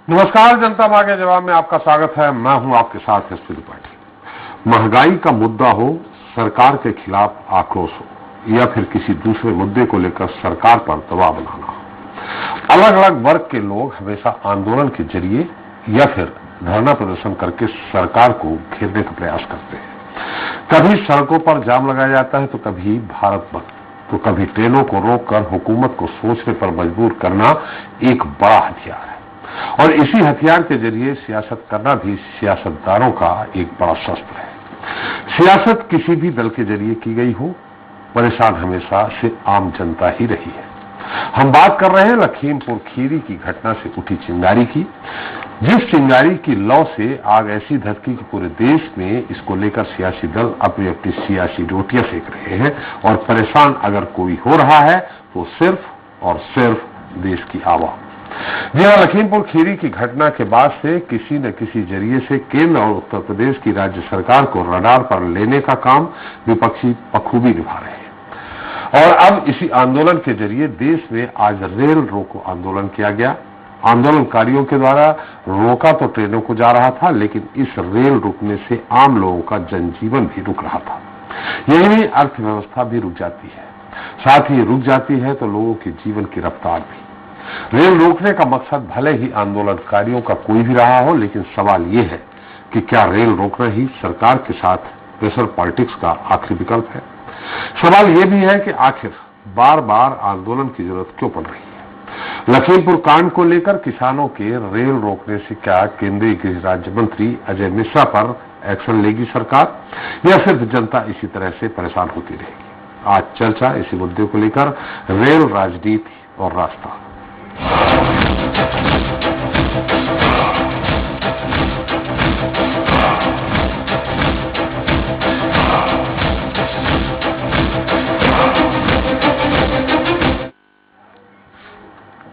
नमस्कार, जनता मांगे जवाब में आपका स्वागत है। मैं हूं आपके साथ एसपी त्रिपाठी। महंगाई का मुद्दा हो, सरकार के खिलाफ आक्रोश हो या फिर किसी दूसरे मुद्दे को लेकर सरकार पर दबाव बनाना हो, अलग अलग वर्ग के लोग हमेशा आंदोलन के जरिए या फिर धरना प्रदर्शन करके सरकार को घेरने का प्रयास करते हैं। कभी सड़कों पर जाम लगाया जाता है तो कभी भारत बंद, तो कभी ट्रेनों को रोककर हुकूमत को सोचने पर मजबूर करना एक बड़ा हथियार है और इसी हथियार के जरिए सियासत करना भी सियासतदारों का एक बड़ा शस्त्र है। सियासत किसी भी दल के जरिए की गई हो, परेशान हमेशा से आम जनता ही रही है। हम बात कर रहे हैं लखीमपुर खीरी की घटना से उठी चिंगारी की, जिस चिंगारी की लौ से आग ऐसी धधकी कि पूरे देश में इसको लेकर सियासी दल अपनी अपनी सियासी रोटियां सेक रहे हैं और परेशान अगर कोई हो रहा है तो सिर्फ और सिर्फ देश की आवाम। जी हां, लखीमपुर खीरी की घटना के बाद से किसी न किसी जरिए से केंद्र और उत्तर प्रदेश की राज्य सरकार को रडार पर लेने का काम विपक्षी बखूबी निभा रहे हैं और अब इसी आंदोलन के जरिए देश में आज रेल रोको आंदोलन किया गया। आंदोलनकारियों के द्वारा रोका तो ट्रेनों को जा रहा था, लेकिन इस रेल रुकने से आम लोगों का जनजीवन भी रुक रहा था। यही नहीं, अर्थव्यवस्था भी रुक जाती है, साथ ही रुक जाती है तो लोगों के जीवन की रफ्तार भी। रेल रोकने का मकसद भले ही आंदोलनकारियों का कोई भी रहा हो, लेकिन सवाल यह है कि क्या रेल रोकना ही सरकार के साथ प्रेशर पॉलिटिक्स का आखिरी विकल्प है। सवाल यह भी है कि आखिर बार बार आंदोलन की जरूरत क्यों पड़ रही है। लखीमपुर कांड को लेकर किसानों के रेल रोकने से क्या केंद्रीय गृह राज्य मंत्री अजय मिश्रा पर एक्शन लेगी सरकार, या सिर्फ जनता इसी तरह से परेशान होती रहेगी। आज चर्चा इसी मुद्दे को लेकर रेल राजनीति और रास्ता।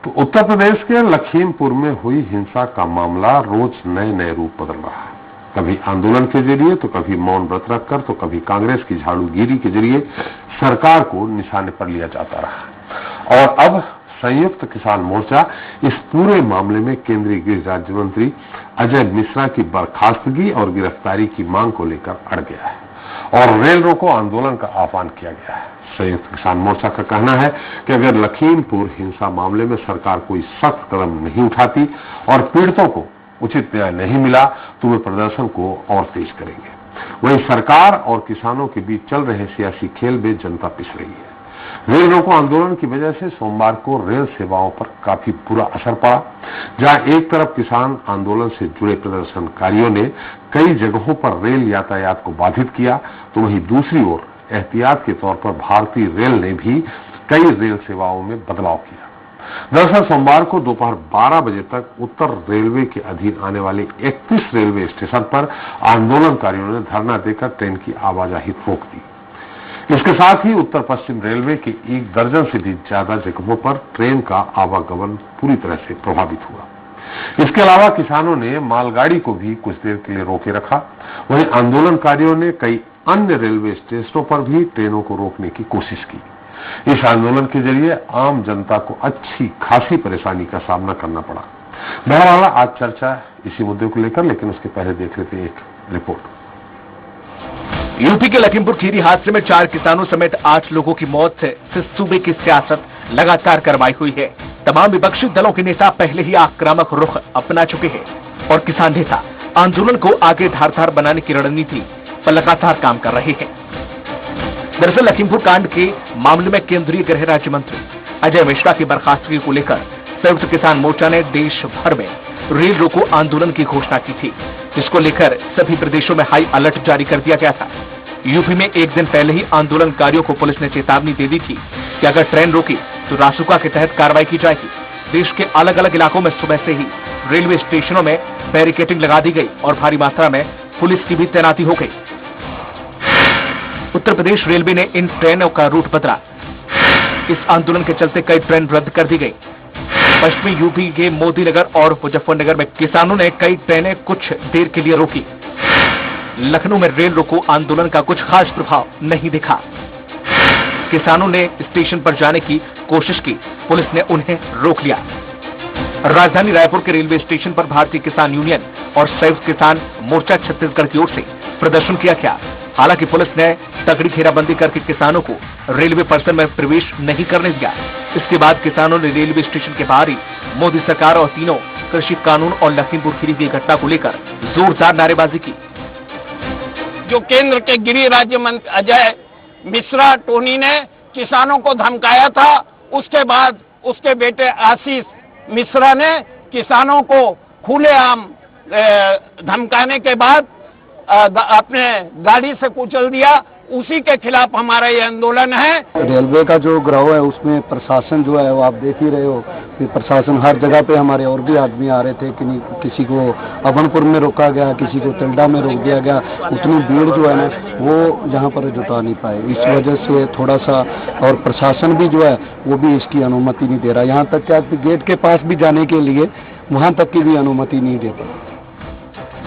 तो उत्तर प्रदेश के लखीमपुर में हुई हिंसा का मामला रोज नए नए रूप बदल रहा है। कभी आंदोलन के जरिए तो कभी मौन व्रत रखकर तो कभी कांग्रेस की झाड़ूगिरी के जरिए सरकार को निशाने पर लिया जाता रहा और अब संयुक्त किसान मोर्चा इस पूरे मामले में केंद्रीय गृह राज्य मंत्री अजय मिश्रा की बर्खास्तगी और गिरफ्तारी की मांग को लेकर अड़ गया है और रेल रोको आंदोलन का आह्वान किया गया है। संयुक्त किसान मोर्चा का कहना है कि अगर लखीमपुर हिंसा मामले में सरकार कोई सख्त कदम नहीं उठाती और पीड़ितों को उचित न्याय नहीं मिला तो वे प्रदर्शन को और तेज करेंगे। वहीं सरकार और किसानों के बीच चल रहे सियासी खेल में जनता पिस रही है। रेल रोको आंदोलन की वजह से सोमवार को रेल सेवाओं पर काफी बुरा असर पड़ा। जहां एक तरफ किसान आंदोलन से जुड़े प्रदर्शनकारियों ने कई जगहों पर रेल यातायात को बाधित किया, तो वहीं दूसरी ओर एहतियात के तौर पर भारतीय रेल ने भी कई रेल सेवाओं में बदलाव किया। दरअसल सोमवार को दोपहर 12 बजे तक उत्तर रेलवे के अधीन आने वाले 31 रेलवे स्टेशन पर आंदोलनकारियों ने धरना देकर ट्रेन की आवाजाही रोक दी। इसके साथ ही उत्तर पश्चिम रेलवे के 1 दर्जन से भी ज्यादा जगहों पर ट्रेन का आवागमन पूरी तरह से प्रभावित हुआ। इसके अलावा किसानों ने मालगाड़ी को भी कुछ देर के लिए रोके रखा। वहीं आंदोलनकारियों ने कई अन्य रेलवे स्टेशनों पर भी ट्रेनों को रोकने की कोशिश की। इस आंदोलन के जरिए आम जनता को अच्छी खासी परेशानी का सामना करना पड़ा। बहरहाल आज चर्चा इसी मुद्दे को लेकर, लेकिन उसके पहले देख लेते हैं एक रिपोर्ट। यूपी के लखीमपुर खीरी हादसे में 4 किसानों समेत 8 लोगों की मौत से सूबे की सियासत लगातार गरमाई हुई है। तमाम विपक्षी दलों के नेता पहले ही आक्रामक रुख अपना चुके हैं और किसान नेता आंदोलन को आगे धारदार बनाने की रणनीति पर लगातार काम कर रहे हैं। दरअसल लखीमपुर कांड के मामले में केंद्रीय गृह राज्य मंत्री अजय मिश्रा की बर्खास्तगी को लेकर संयुक्त किसान मोर्चा ने देश भर में रेल रोको आंदोलन की घोषणा की थी, जिसको लेकर सभी प्रदेशों में हाई अलर्ट जारी कर दिया गया था। यूपी में एक दिन पहले ही आंदोलनकारियों को पुलिस ने चेतावनी दे दी थी कि अगर ट्रेन रोकी तो रासुका के तहत कार्रवाई की जाएगी। देश के अलग अलग इलाकों में सुबह से ही रेलवे स्टेशनों में बैरिकेडिंग लगा दी गई और भारी मात्रा में पुलिस की भी तैनाती हो गई। उत्तर प्रदेश रेलवे ने इन ट्रेनों का रूट बदला। इस आंदोलन के चलते कई ट्रेन रद्द कर दी गई। पश्चिमी यूपी के मोदीनगर और मुजफ्फरनगर में किसानों ने कई ट्रेनें कुछ देर के लिए रोकी। लखनऊ में रेल रोको आंदोलन का कुछ खास प्रभाव नहीं दिखा। किसानों ने स्टेशन पर जाने की कोशिश की, पुलिस ने उन्हें रोक लिया। राजधानी रायपुर के रेलवे स्टेशन पर भारतीय किसान यूनियन और संयुक्त किसान मोर्चा छत्तीसगढ़ की ओर से प्रदर्शन किया गया। हालांकि पुलिस ने तगड़ी घेराबंदी करके किसानों को रेलवे परिसर में प्रवेश नहीं करने दिया। इसके बाद किसानों ने रेलवे स्टेशन के बाहर ही मोदी सरकार और तीनों कृषि कानून और लखीमपुर खीरी की घटना को लेकर जोरदार नारेबाजी की। जो केंद्र के गृह राज्य मंत्री अजय मिश्रा टोनी ने किसानों को धमकाया था, उसके बाद उसके बेटे आशीष मिश्रा ने किसानों को खुलेआम धमकाने के बाद अपने गाड़ी से कुचल दिया। उसी के खिलाफ हमारा ये आंदोलन है। रेलवे का जो गिरोह है उसमें प्रशासन जो है वो आप देख ही रहे हो कि प्रशासन हर जगह पे, हमारे और भी आदमी आ रहे थे कि किसी को अभनपुर में रोका गया, किसी को तिल्डा में रोक दिया गया। उतनी भीड़ जो है ना वो यहाँ पर जुटा नहीं पाए, इस वजह से थोड़ा सा, और प्रशासन भी जो है वो भी इसकी अनुमति नहीं दे रहा। यहाँ तक क्या गेट के पास भी जाने के लिए वहाँ तक की भी अनुमति नहीं देता।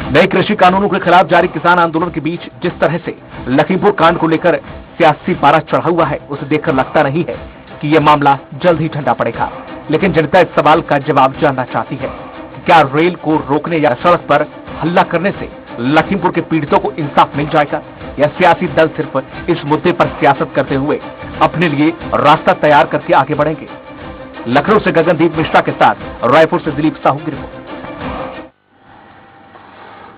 नए कृषि कानूनों के खिलाफ जारी किसान आंदोलन के बीच जिस तरह से लखीमपुर कांड को लेकर सियासी पारा चढ़ा हुआ है, उसे देखकर लगता नहीं है कि यह मामला जल्द ही ठंडा पड़ेगा। लेकिन जनता इस सवाल का जवाब जानना चाहती है कि क्या रेल को रोकने या सड़क पर हल्ला करने से लखीमपुर के पीड़ितों को इंसाफ मिल जाएगा, या सियासी दल सिर्फ इस मुद्दे पर सियासत करते हुए अपने लिए रास्ता तैयार करके आगे बढ़ेंगे। लखनऊ से गगनदीप मिश्रा के साथ रायपुर से दिलीप साहू की रिपोर्ट।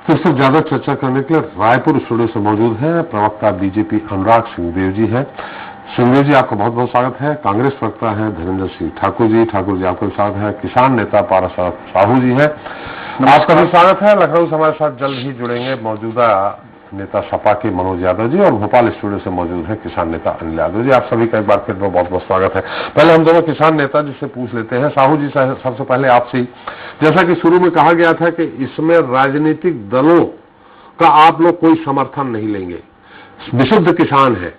फिर से ज्यादा चर्चा करने के लिए रायपुर स्टूडियो से मौजूद है प्रवक्ता बीजेपी अनुराग सिंहदेव जी है। सिंहदेव जी, आपका बहुत बहुत स्वागत है। कांग्रेस प्रवक्ता है धर्मेंद्र सिंह ठाकुर जी आपका भी स्वागत है। किसान नेता पारासारथ साहू जी है, आपका भी स्वागत है। लखनऊ से हमारे साथ जल्द ही जुड़ेंगे मौजूदा नेता सपा के मनोज यादव जी, और भोपाल स्टूडियो से मौजूद है किसान नेता अनिल यादव जी। आप सभी का एक बार फिर बहुत बहुत स्वागत है। पहले हम दोनों किसान नेता जी से पूछ लेते हैं। साहू जी, सबसे पहले आपसे, जैसा कि शुरू में कहा गया था कि इसमें राजनीतिक दलों का आप लोग कोई समर्थन नहीं लेंगे, विशुद्ध किसान है।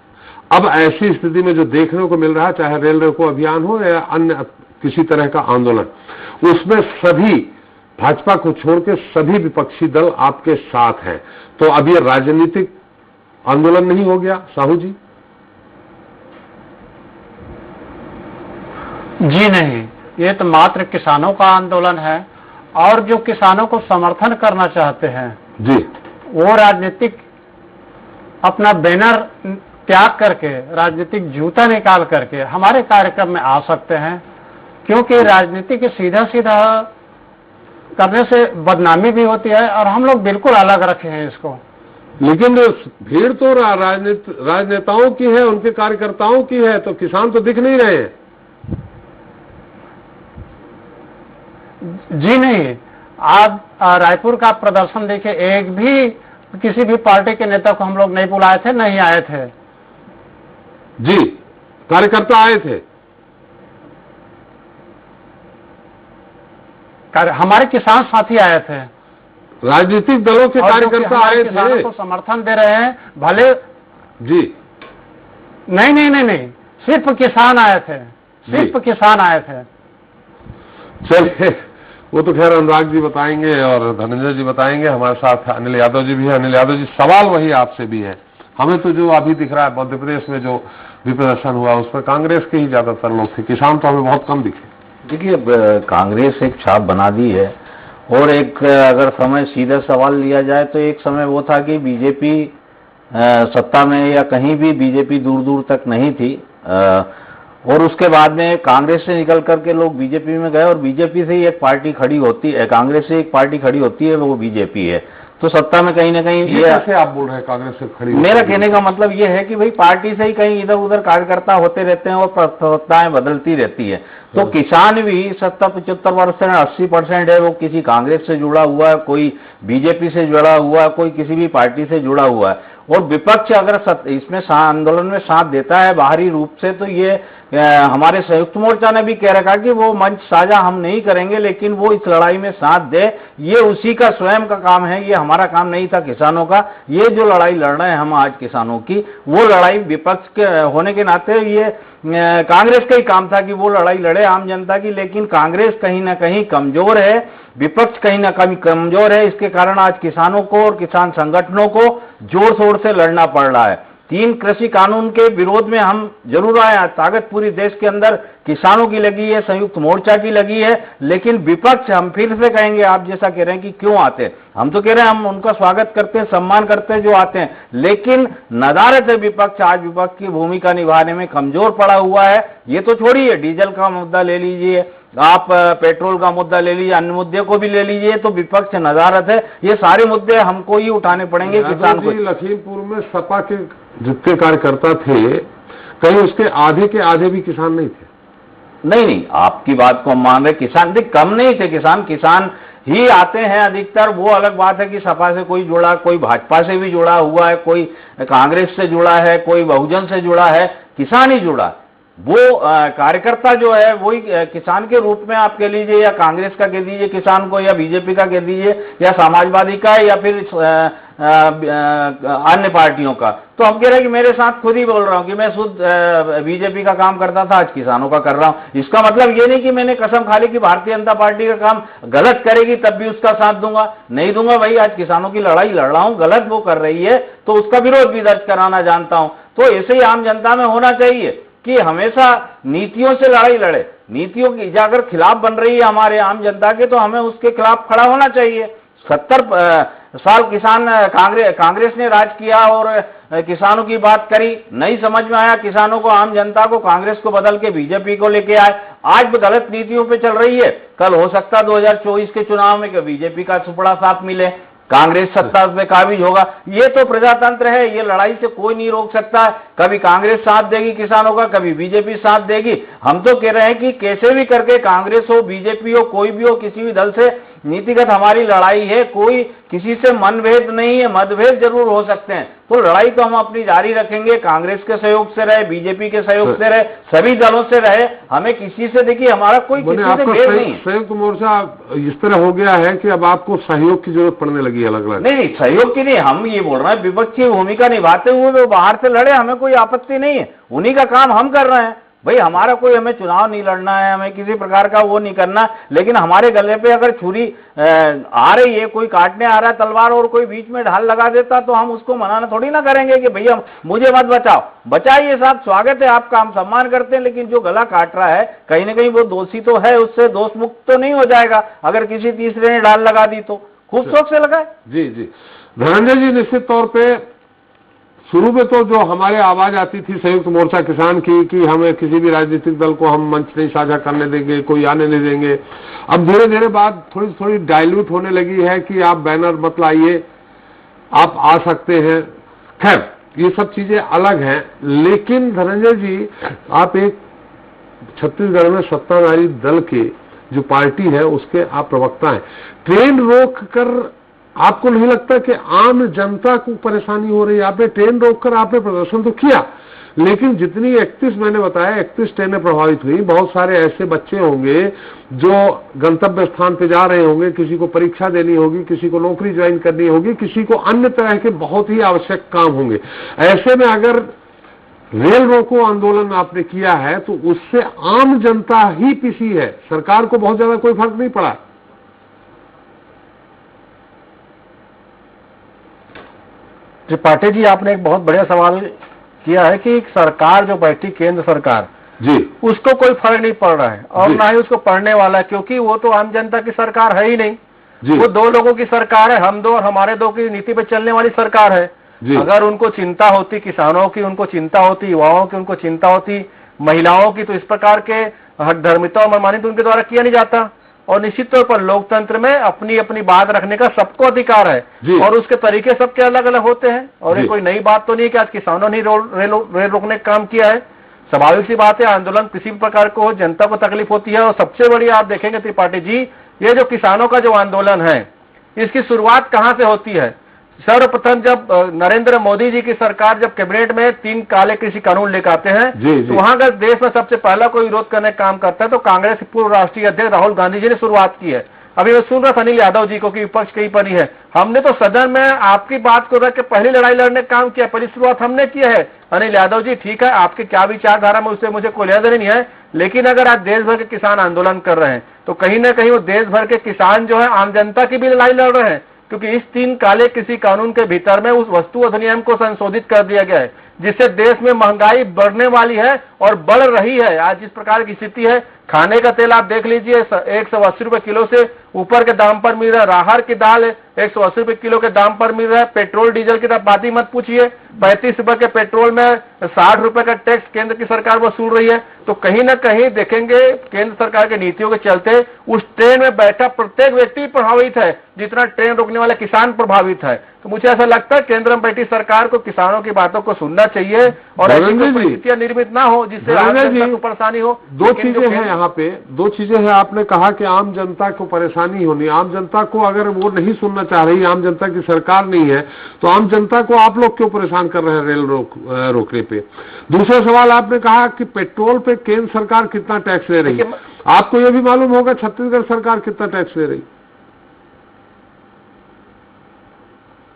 अब ऐसी स्थिति में जो देखने को मिल रहा है, चाहे रेल रोको अभियान हो या अन्य किसी तरह का आंदोलन, उसमें सभी भाजपा को छोड़ के सभी विपक्षी दल आपके साथ हैं, तो अब ये राजनीतिक आंदोलन नहीं हो गया साहू जी? जी नहीं, ये तो मात्र किसानों का आंदोलन है, और जो किसानों को समर्थन करना चाहते हैं जी, वो राजनीतिक अपना बैनर त्याग करके, राजनीतिक जूता निकाल करके हमारे कार्यक्रम में आ सकते हैं, क्योंकि राजनीति के सीधा सीधा करने से बदनामी भी होती है, और हम लोग बिल्कुल अलग रखे हैं इसको। लेकिन भीड़ तो राजनेताओं की है, उनके कार्यकर्ताओं की है, तो किसान तो दिख नहीं रहे हैं। जी नहीं, आज रायपुर का प्रदर्शन देखिए, एक भी किसी भी पार्टी के नेता को हम लोग नहीं बुलाए थे, नहीं आए थे। जी, कार्यकर्ता आए थे, हमारे किसान साथी आए थे, राजनीतिक दलों के कार्यकर्ता आए थे, को समर्थन दे रहे हैं भले। जी नहीं नहीं नहीं नहीं, सिर्फ किसान आए थे, सिर्फ किसान आए थे। चलिए, वो तो खैर अनुराग जी बताएंगे और धनंजय जी बताएंगे। हमारे साथ अनिल यादव जी भी है। अनिल यादव जी, सवाल वही आपसे भी है। हमें तो जो अभी दिख रहा है मध्य प्रदेश में जो भी प्रदर्शन हुआ उसमें कांग्रेस के ही ज्यादातर लोग थे, किसान तो हमें बहुत कम दिखे। देखिए, कांग्रेस एक छाप बना दी है, और एक अगर समय सीधा सवाल लिया जाए तो एक समय वो था कि बीजेपी सत्ता में या कहीं भी बीजेपी दूर दूर तक नहीं थी, और उसके बाद में कांग्रेस से निकल करके लोग बीजेपी में गए, और बीजेपी से ही एक पार्टी खड़ी होती है, कांग्रेस से एक पार्टी खड़ी होती है, वो बीजेपी है। तो सत्ता में कहीं ना कहीं ये कैसे आप बोल रहे हैं कांग्रेस से खड़ी? मेरा कहने का मतलब ये है कि भाई पार्टी से ही कहीं इधर उधर कार्यकर्ता होते रहते हैं और सत्ताएं बदलती रहती है। तो किसान भी 70-75% 80% है वो किसी कांग्रेस से जुड़ा हुआ है, कोई बीजेपी से जुड़ा हुआ है, कोई किसी भी पार्टी से जुड़ा हुआ है। और विपक्ष अगर इसमें आंदोलन में साथ देता है बाहरी रूप से, तो ये हमारे संयुक्त मोर्चा ने भी कह रखा कि वो मंच साझा हम नहीं करेंगे, लेकिन वो इस लड़ाई में साथ दे, ये उसी का स्वयं का काम है, ये हमारा काम नहीं था किसानों का। ये जो लड़ाई लड़ रहे हैं हम आज किसानों की, वो लड़ाई विपक्ष के होने के नाते ये कांग्रेस का ही काम था कि वो लड़ाई लड़े आम जनता की, लेकिन कांग्रेस कहीं ना कहीं कमजोर है, विपक्ष कहीं ना कहीं कमजोर है। इसके कारण आज किसानों को और किसान संगठनों को जोर शोर से लड़ना पड़ रहा है। 3 कृषि कानून के विरोध में हम जरूर आए। ताकत पूरी देश के अंदर किसानों की लगी है, संयुक्त मोर्चा की लगी है, लेकिन विपक्ष, हम फिर से कहेंगे, आप जैसा कह रहे हैं कि क्यों आते हैं, हम तो कह रहे हैं हम उनका स्वागत करते हैं, सम्मान करते हैं जो आते हैं, लेकिन नदारत है विपक्ष, आज विपक्ष की भूमिका निभाने में कमजोर पड़ा हुआ है। ये तो छोड़िए, डीजल का मुद्दा ले लीजिए, आप पेट्रोल का मुद्दा ले लीजिए, अन्य मुद्दे को भी ले लीजिए, तो विपक्ष नदारत है। ये सारे मुद्दे हमको ही उठाने पड़ेंगे, किसान को। लखीमपुर में सपा के जितने कार्यकर्ता थे, कहीं उसके आधे के आधे भी किसान नहीं थे। नहीं, आपकी बात को हम मान रहे, किसान कम नहीं थे, किसान ही आते हैं अधिकतर। वो अलग बात है कि सपा से कोई जुड़ा, कोई भाजपा से भी जुड़ा हुआ है, कोई कांग्रेस से जुड़ा है, कोई बहुजन से जुड़ा है, किसान ही जुड़ा। वो कार्यकर्ता जो है वही किसान के रूप में आप कह लीजिए, या कांग्रेस का कह दीजिए किसान को, या बीजेपी का कह दीजिए, या समाजवादी का, या फिर अन्य पार्टियों का। तो हम कह रहे हैं कि मेरे साथ खुद ही बोल रहा हूं कि मैं शुद्ध बीजेपी का काम करता था, आज किसानों का कर रहा हूं। इसका मतलब ये नहीं कि मैंने कसम खा ली कि भारतीय जनता पार्टी का काम गलत करेगी तब भी उसका साथ दूंगा, नहीं दूंगा। भाई आज किसानों की लड़ाई लड़ रहा हूं, गलत वो कर रही है तो उसका विरोध भी दर्ज कराना जानता हूं। तो ऐसे ही आम जनता में होना चाहिए कि हमेशा नीतियों से लड़ाई लड़े, नीतियों की अगर खिलाफ बन रही है हमारे आम जनता के, तो हमें उसके खिलाफ खड़ा होना चाहिए। 70 साल किसान कांग्रेस ने राज किया और किसानों की बात करी, नहीं समझ में आया किसानों को, आम जनता को, कांग्रेस को बदल के बीजेपी को लेके आए। आज भी गलत नीतियों पे चल रही है, कल हो सकता है 2024 के चुनाव में कि बीजेपी का सुपड़ा साथ मिले, कांग्रेस सत्ता पे काबिज होगा। ये तो प्रजातंत्र है, ये लड़ाई से कोई नहीं रोक सकता। कभी कांग्रेस साथ देगी किसानों का, कभी बीजेपी साथ देगी। हम तो कह रहे हैं कि कैसे भी करके, कांग्रेस हो, बीजेपी हो, कोई भी हो, किसी भी दल से नीतिगत हमारी लड़ाई है, कोई किसी से मनभेद नहीं है, मतभेद जरूर हो सकते हैं, तो लड़ाई तो हम अपनी जारी रखेंगे। कांग्रेस के सहयोग से रहे, बीजेपी के सहयोग से रहे, सभी दलों से रहे, हमें किसी से, देखिए हमारा कोई किसी से भेद नहीं। संयुक्त मोर्चा इस तरह हो गया है कि अब आपको सहयोग की जरूरत पड़ने लगी अलग अलग। नहीं, सहयोग की नहीं, हम ये बोल रहे हैं विपक्ष की भूमिका निभाते हुए वो बाहर से लड़े, हमें कोई आपत्ति नहीं है, उन्हीं का काम हम कर रहे हैं। भाई हमारा कोई, हमें चुनाव नहीं लड़ना है, हमें किसी प्रकार का वो नहीं करना, लेकिन हमारे गले पे अगर छुरी आ रही है, कोई काटने आ रहा है तलवार, और कोई बीच में ढाल लगा देता, तो हम उसको मनाना थोड़ी ना करेंगे कि भैया मुझे मत बचाओ। बचाइए साहब, स्वागत है आपका, हम सम्मान करते हैं, लेकिन जो गला काट रहा है कहीं ना कहीं वो दोषी तो है, उससे दोष मुक्त तो नहीं हो जाएगा अगर किसी तीसरे ने ढाल लगा दी तो। खूब शौक से लगाए। जी जी धनंजय जी, निश्चित तौर पे शुरू में तो जो हमारे आवाज आती थी संयुक्त मोर्चा किसान की कि हमें किसी भी राजनीतिक दल को हम मंच नहीं साझा करने देंगे, कोई आने नहीं देंगे, अब धीरे धीरे बात थोड़ी थोड़ी डाइल्यूट होने लगी है कि आप बैनर मत लाइए, आप आ सकते हैं। खैर ये सब चीजें अलग हैं, लेकिन धनंजय जी आप एक छत्तीसगढ़ में सत्ताधारी दल के जो पार्टी है उसके आप प्रवक्ता हैं, ट्रेन रोक कर आपको नहीं लगता कि आम जनता को परेशानी हो रही है? आपने ट्रेन रोककर आपने प्रदर्शन तो किया, लेकिन जितनी 31 मैंने बताया 31 ट्रेनें प्रभावित हुई। बहुत सारे ऐसे बच्चे होंगे जो गंतव्य स्थान पे जा रहे होंगे, किसी को परीक्षा देनी होगी, किसी को नौकरी ज्वाइन करनी होगी, किसी को अन्य तरह के बहुत ही आवश्यक काम होंगे। ऐसे में अगर रेल रोको आंदोलन आपने किया है तो उससे आम जनता ही पिसी है, सरकार को बहुत ज्यादा कोई फर्क नहीं पड़ा। त्रिपाठी जी, आपने एक बहुत बढ़िया सवाल किया है कि सरकार जो बैठी, केंद्र सरकार जी, उसको कोई फर्क नहीं पड़ रहा है और ना ही उसको पड़ने वाला है, क्योंकि वो तो आम जनता की सरकार है ही नहीं जी। वो दो लोगों की सरकार है, हम दो और हमारे दो की नीति पे चलने वाली सरकार है जी। अगर उनको चिंता होती किसानों की, उनको चिंता होती युवाओं की, उनको चिंता होती महिलाओं की, तो इस प्रकार के हकधर्मिता और मनमानी तो उनके द्वारा किया नहीं जाता। और निश्चित तौर पर लोकतंत्र में अपनी अपनी बात रखने का सबको अधिकार है और उसके तरीके सबके अलग अलग होते हैं। और ये कोई नई बात तो नहीं है कि आज किसानों ने रेल रोकने का काम किया है, स्वाभाविक सी बात है, आंदोलन किसी भी प्रकार को हो, जनता को तकलीफ होती है। और सबसे बड़ी आप देखेंगे त्रिपाठी जी, ये जो किसानों का जो आंदोलन है, इसकी शुरुआत कहां से होती है? सर्वप्रथम जब नरेंद्र मोदी जी की सरकार जब कैबिनेट में 3 काले कृषि कानून लेकर आते हैं, तो वहां का देश में सबसे पहला कोई विरोध करने का काम करता है तो कांग्रेस के पूर्व राष्ट्रीय अध्यक्ष राहुल गांधी जी ने शुरुआत की है। अभी मैं सुन रहा था अनिल यादव जी को कि विपक्ष कहीं पर ही है, हमने तो सदन में आपकी बात को रख के पहली लड़ाई लड़ने का काम किया, पहली शुरुआत हमने किया है। अनिल यादव जी, ठीक है, आपके क्या विचारधारा में उससे मुझे कोई लेना नहीं है, लेकिन अगर आज देश भर के किसान आंदोलन कर रहे हैं तो कहीं ना कहीं वो देश भर के किसान जो है आम जनता की भी लड़ाई लड़ रहे हैं, क्योंकि इस 3 काले कृषि कानून के भीतर में उस वस्तु अधिनियम को संशोधित कर दिया गया है जिससे देश में महंगाई बढ़ने वाली है और बढ़ रही है। आज जिस प्रकार की स्थिति है, खाने का तेल आप देख लीजिए 180 रुपए किलो से ऊपर के दाम पर मिल रहा है, राहर की दाल 180 रुपए किलो के दाम पर मिल रहा है, पेट्रोल डीजल की तो बात ही मत पूछिए, 35 रुपए के पेट्रोल में 60 रुपए का टैक्स केंद्र की सरकार वसूल रही है। तो कहीं ना कहीं देखेंगे केंद्र सरकार की नीतियों के चलते उस ट्रेन में बैठा प्रत्येक व्यक्ति प्रभावित है, जितना ट्रेन रोकने वाला किसान प्रभावित है। तो मुझे ऐसा लगता है केंद्र में बैठी सरकार को किसानों की बातों को सुनना चाहिए और ऐसी कोई परिस्थितियां निर्मित ना हो जिससे आम जनता को परेशानी हो। दो चीजें हैं यहाँ पे, दो चीजें हैं। आपने कहा कि आम जनता को परेशानी होनी, आम जनता को अगर वो नहीं सुनना चाह रही, आम जनता की सरकार नहीं है, तो आम जनता को आप लोग क्यों परेशान कर रहे हैं रेल रोकने पे। दूसरा सवाल आपने कहा कि पेट्रोल पे केंद्र सरकार कितना टैक्स ले रही है। आपको ये भी मालूम होगा छत्तीसगढ़ सरकार कितना टैक्स ले रही?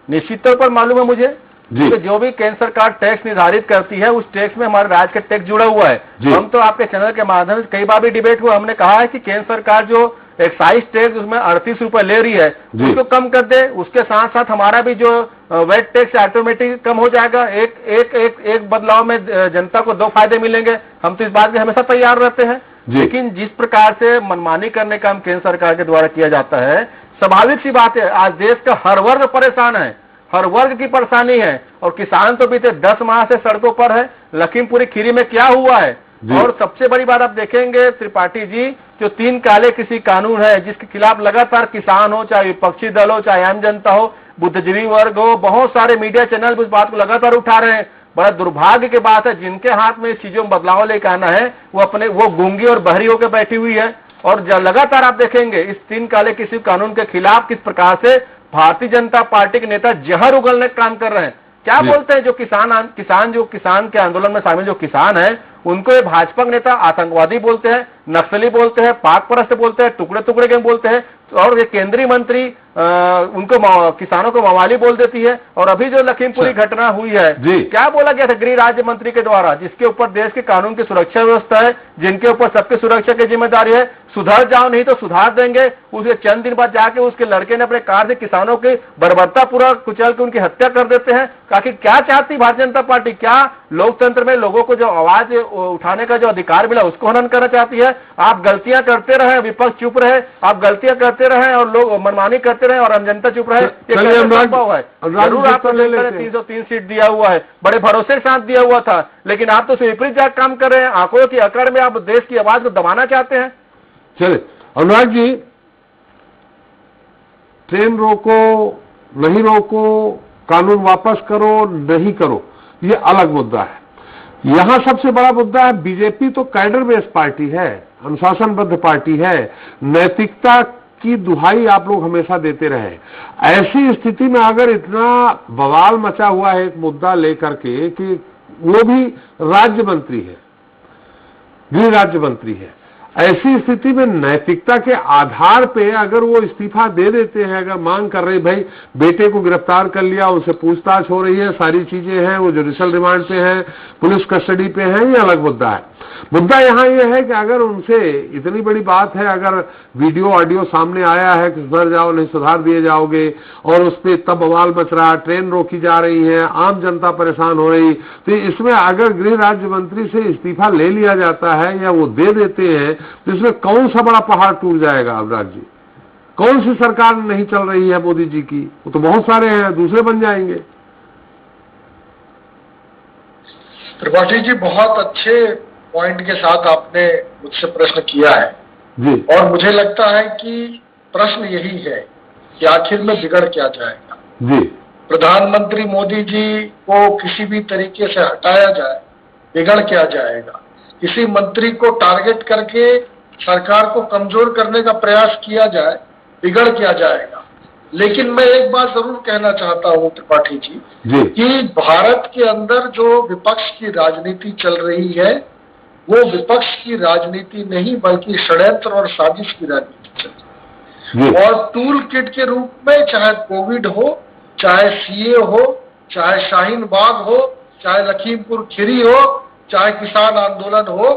निश्चित तौर पर मालूम है मुझे, क्योंकि जो भी केंद्र सरकार टैक्स निर्धारित करती है उस टैक्स में हमारे राज्य का टैक्स जुड़ा हुआ है। हम तो आपके चैनल के माध्यम से कई बार भी डिबेट हुआ, हमने कहा है कि केंद्र सरकार जो एक्साइज टैक्स उसमें 38 रुपए ले रही है उसको कम कर दे, उसके साथ साथ हमारा भी जो वेट टैक्स ऑटोमेटिक कम हो जाएगा। एक बदलाव में जनता को दो फायदे मिलेंगे। हम तो इस बात में हमेशा तैयार रहते हैं, लेकिन जिस प्रकार से मनमानी करने का काम केंद्र सरकार के द्वारा किया जाता है, स्वाभाविक सी बात है आज देश का हर वर्ग परेशान है, हर वर्ग की परेशानी है। और किसान तो बीते 10 माह से सड़कों पर है। लखीमपुरी खीरी में क्या हुआ है, और सबसे बड़ी बात आप देखेंगे त्रिपाठी जी, जो 3 काले कृषि कानून है जिसके खिलाफ लगातार किसान हो, चाहे विपक्षी दल हो, चाहे आम जनता हो, बुद्धिजीवी वर्ग हो, बहुत सारे मीडिया चैनल इस बात को लगातार उठा रहे हैं। बड़ा दुर्भाग्य की बात है, जिनके हाथ में इस चीजों में बदलाव लेकर आना है वो गूंगी और बहरी होकर बैठी हुई है। और लगातार आप देखेंगे इस 3 काले कृषि कानून के खिलाफ किस प्रकार से भारतीय जनता पार्टी के नेता जहर उगलने का काम कर रहे हैं। क्या बोलते हैं जो किसान के आंदोलन में शामिल जो किसान हैं, उनको ये भाजपा के नेता आतंकवादी बोलते हैं, नक्सली बोलते हैं, पाक परस्त बोलते हैं, टुकड़े टुकड़े के बोलते हैं। और ये केंद्रीय मंत्री उनको किसानों को मवाली बोल देती है। और अभी जो लखीमपुरी घटना हुई है, क्या बोला गया था गृह राज्य मंत्री के द्वारा, जिसके ऊपर देश के कानून की सुरक्षा व्यवस्था है, जिनके ऊपर सबकी सुरक्षा की जिम्मेदारी है, सुधर जाओ नहीं तो सुधार देंगे। उसके चंद दिन बाद जाके उसके लड़के ने अपने कार से किसानों की बर्बरता पूरा कुचल के उनकी हत्या कर देते हैं। आखिर क्या चाहती भारतीय जनता पार्टी? क्या लोकतंत्र में लोगों को जो आवाज उठाने का जो अधिकार मिला उसको हनन करना चाहती है? आप गलतियां करते रहे, विपक्ष चुप रहे, आप गलतियां करते रहे और लोग मनमानी करते रहे और आम जनता चुप रहे। ये संभव है? जरूर आपको 303 सीट दिया हुआ है, बड़े भरोसे के साथ दिया हुआ था, लेकिन आप तो विपरीत जाकर काम कर रहे हैं। आंकड़ों की अकड़ में आप देश की आवाज को दबाना चाहते हैं। चले अनुराग जी, ट्रेन रोको नहीं रोको, कानून वापस करो नहीं करो, ये अलग मुद्दा है। यहां सबसे बड़ा मुद्दा है बीजेपी तो कैडर बेस्ड पार्टी है, अनुशासनबद्ध पार्टी है, नैतिकता की दुहाई आप लोग हमेशा देते रहे। ऐसी स्थिति में अगर इतना बवाल मचा हुआ है एक मुद्दा लेकर के कि वो भी राज्य मंत्री है, गृह राज्य मंत्री है, ऐसी स्थिति में नैतिकता के आधार पे अगर वो इस्तीफा दे देते हैं, अगर मांग कर रहे भाई बेटे को गिरफ्तार कर लिया, उनसे पूछताछ हो रही है, सारी चीजें हैं, वो जुडिशियल रिमांड पे है, पुलिस कस्टडी पे है, ये अलग मुद्दा है। मुद्दा यहाँ ये है कि अगर उनसे इतनी बड़ी बात है, अगर वीडियो ऑडियो सामने आया है कि सुधर जाओ नहीं सुधार दिए जाओगे, और उस पर तब बवाल मच रहा, ट्रेन रोकी जा रही है, आम जनता परेशान हो रही, तो इसमें अगर गृह राज्य मंत्री से इस्तीफा ले लिया जाता है या वो दे देते हैं तो इसमें कौन सा बड़ा पहाड़ टूट जाएगा? अनुराग जी, कौन सी सरकार नहीं चल रही है मोदी जी की? वो तो बहुत सारे हैं, दूसरे बन जाएंगे। त्रिपाठी जी, बहुत अच्छे पॉइंट के साथ आपने मुझसे प्रश्न किया है जी। और मुझे लगता है कि प्रश्न यही है कि आखिर में बिगड़ क्या जाएगा जी। प्रधानमंत्री मोदी जी को किसी भी तरीके से हटाया जाए, बिगड़ क्या जाएगा? किसी मंत्री को टारगेट करके सरकार को कमजोर करने का प्रयास किया जाए, बिगड़ क्या जाएगा? लेकिन मैं एक बात जरूर कहना चाहता हूं त्रिपाठी जी कि भारत के अंदर जो विपक्ष की राजनीति चल रही है वो विपक्ष की राजनीति नहीं बल्कि षड्यंत्र और साजिश की राजनीति चल रही है। और टूल किट के रूप में चाहे कोविड हो, चाहे सीए हो, चाहे शाहीन बाग हो, चाहे लखीमपुर खीरी हो, चाहे किसान आंदोलन हो,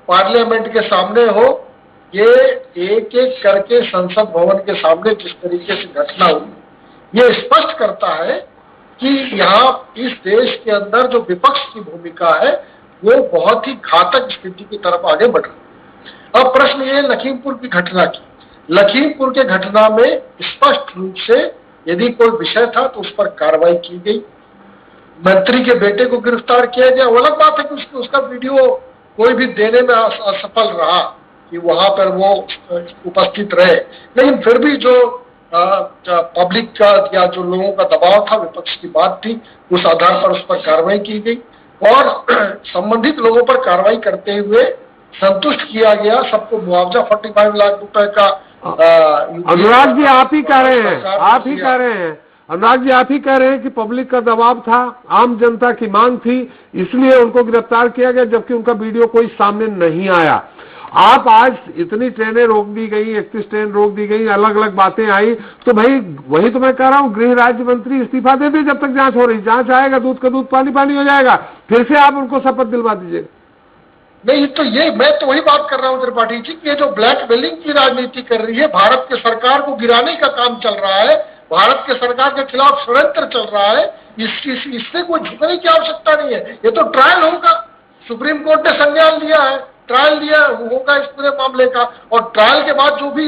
पार्लियामेंट के सामने हो, ये एक एक करके संसद भवन के सामने जिस तरीके से घटना हुई, ये स्पष्ट करता है कि यहाँ इस देश के अंदर जो विपक्ष की भूमिका है वो बहुत ही घातक स्थिति की तरफ आगे बढ़ रही है। अब प्रश्न ये लखीमपुर की घटना की, लखीमपुर के घटना में स्पष्ट रूप से यदि कोई विषय था तो उस पर कार्रवाई की गई, मंत्री के बेटे को गिरफ्तार किया गया। वो अलग बात है कि उसका वीडियो कोई भी देने में असफल रहा कि वहां पर वो उपस्थित रहे, लेकिन फिर भी जो पब्लिक का या जो लोगों का दबाव था, विपक्ष की बात थी, उस आधार पर उस पर कार्रवाई की गई और संबंधित लोगों पर कार्रवाई करते हुए संतुष्ट किया गया। सबको मुआवजा 45 लाख रुपए का। अनुराग जी आप ही कह रहे हैं, आप ही कह रहे हैं, अनुराग जी आप ही कह रहे हैं कि पब्लिक का दबाव था, आम जनता की मांग थी, इसलिए उनको गिरफ्तार किया गया, जबकि उनका वीडियो कोई सामने नहीं आया। आप आज इतनी ट्रेनें रोक दी गई, 31 ट्रेन रोक दी गई, अलग अलग बातें आई, तो भाई वही तो मैं कह रहा हूँ, गृह राज्य मंत्री इस्तीफा दे दे जब तक जांच हो रही। जांच आएगा, दूध का दूध पानी पानी हो जाएगा, फिर से आप उनको शपथ दिलवा दीजिएगा। नहीं तो ये मैं तो वही बात कर रहा हूँ त्रिपाठी जी, कि ये जो ब्लैकमेलिंग की राजनीति कर रही है, भारत के सरकार को गिराने का काम चल रहा है, भारत के सरकार के खिलाफ षड्यंत्र चल रहा है, इससे कोई झुकने की आवश्यकता नहीं है। ये तो ट्रायल होगा, सुप्रीम कोर्ट ने संज्ञान लिया है, ट्रायल लिया होगा इस पूरे मामले का, और ट्रायल के बाद जो भी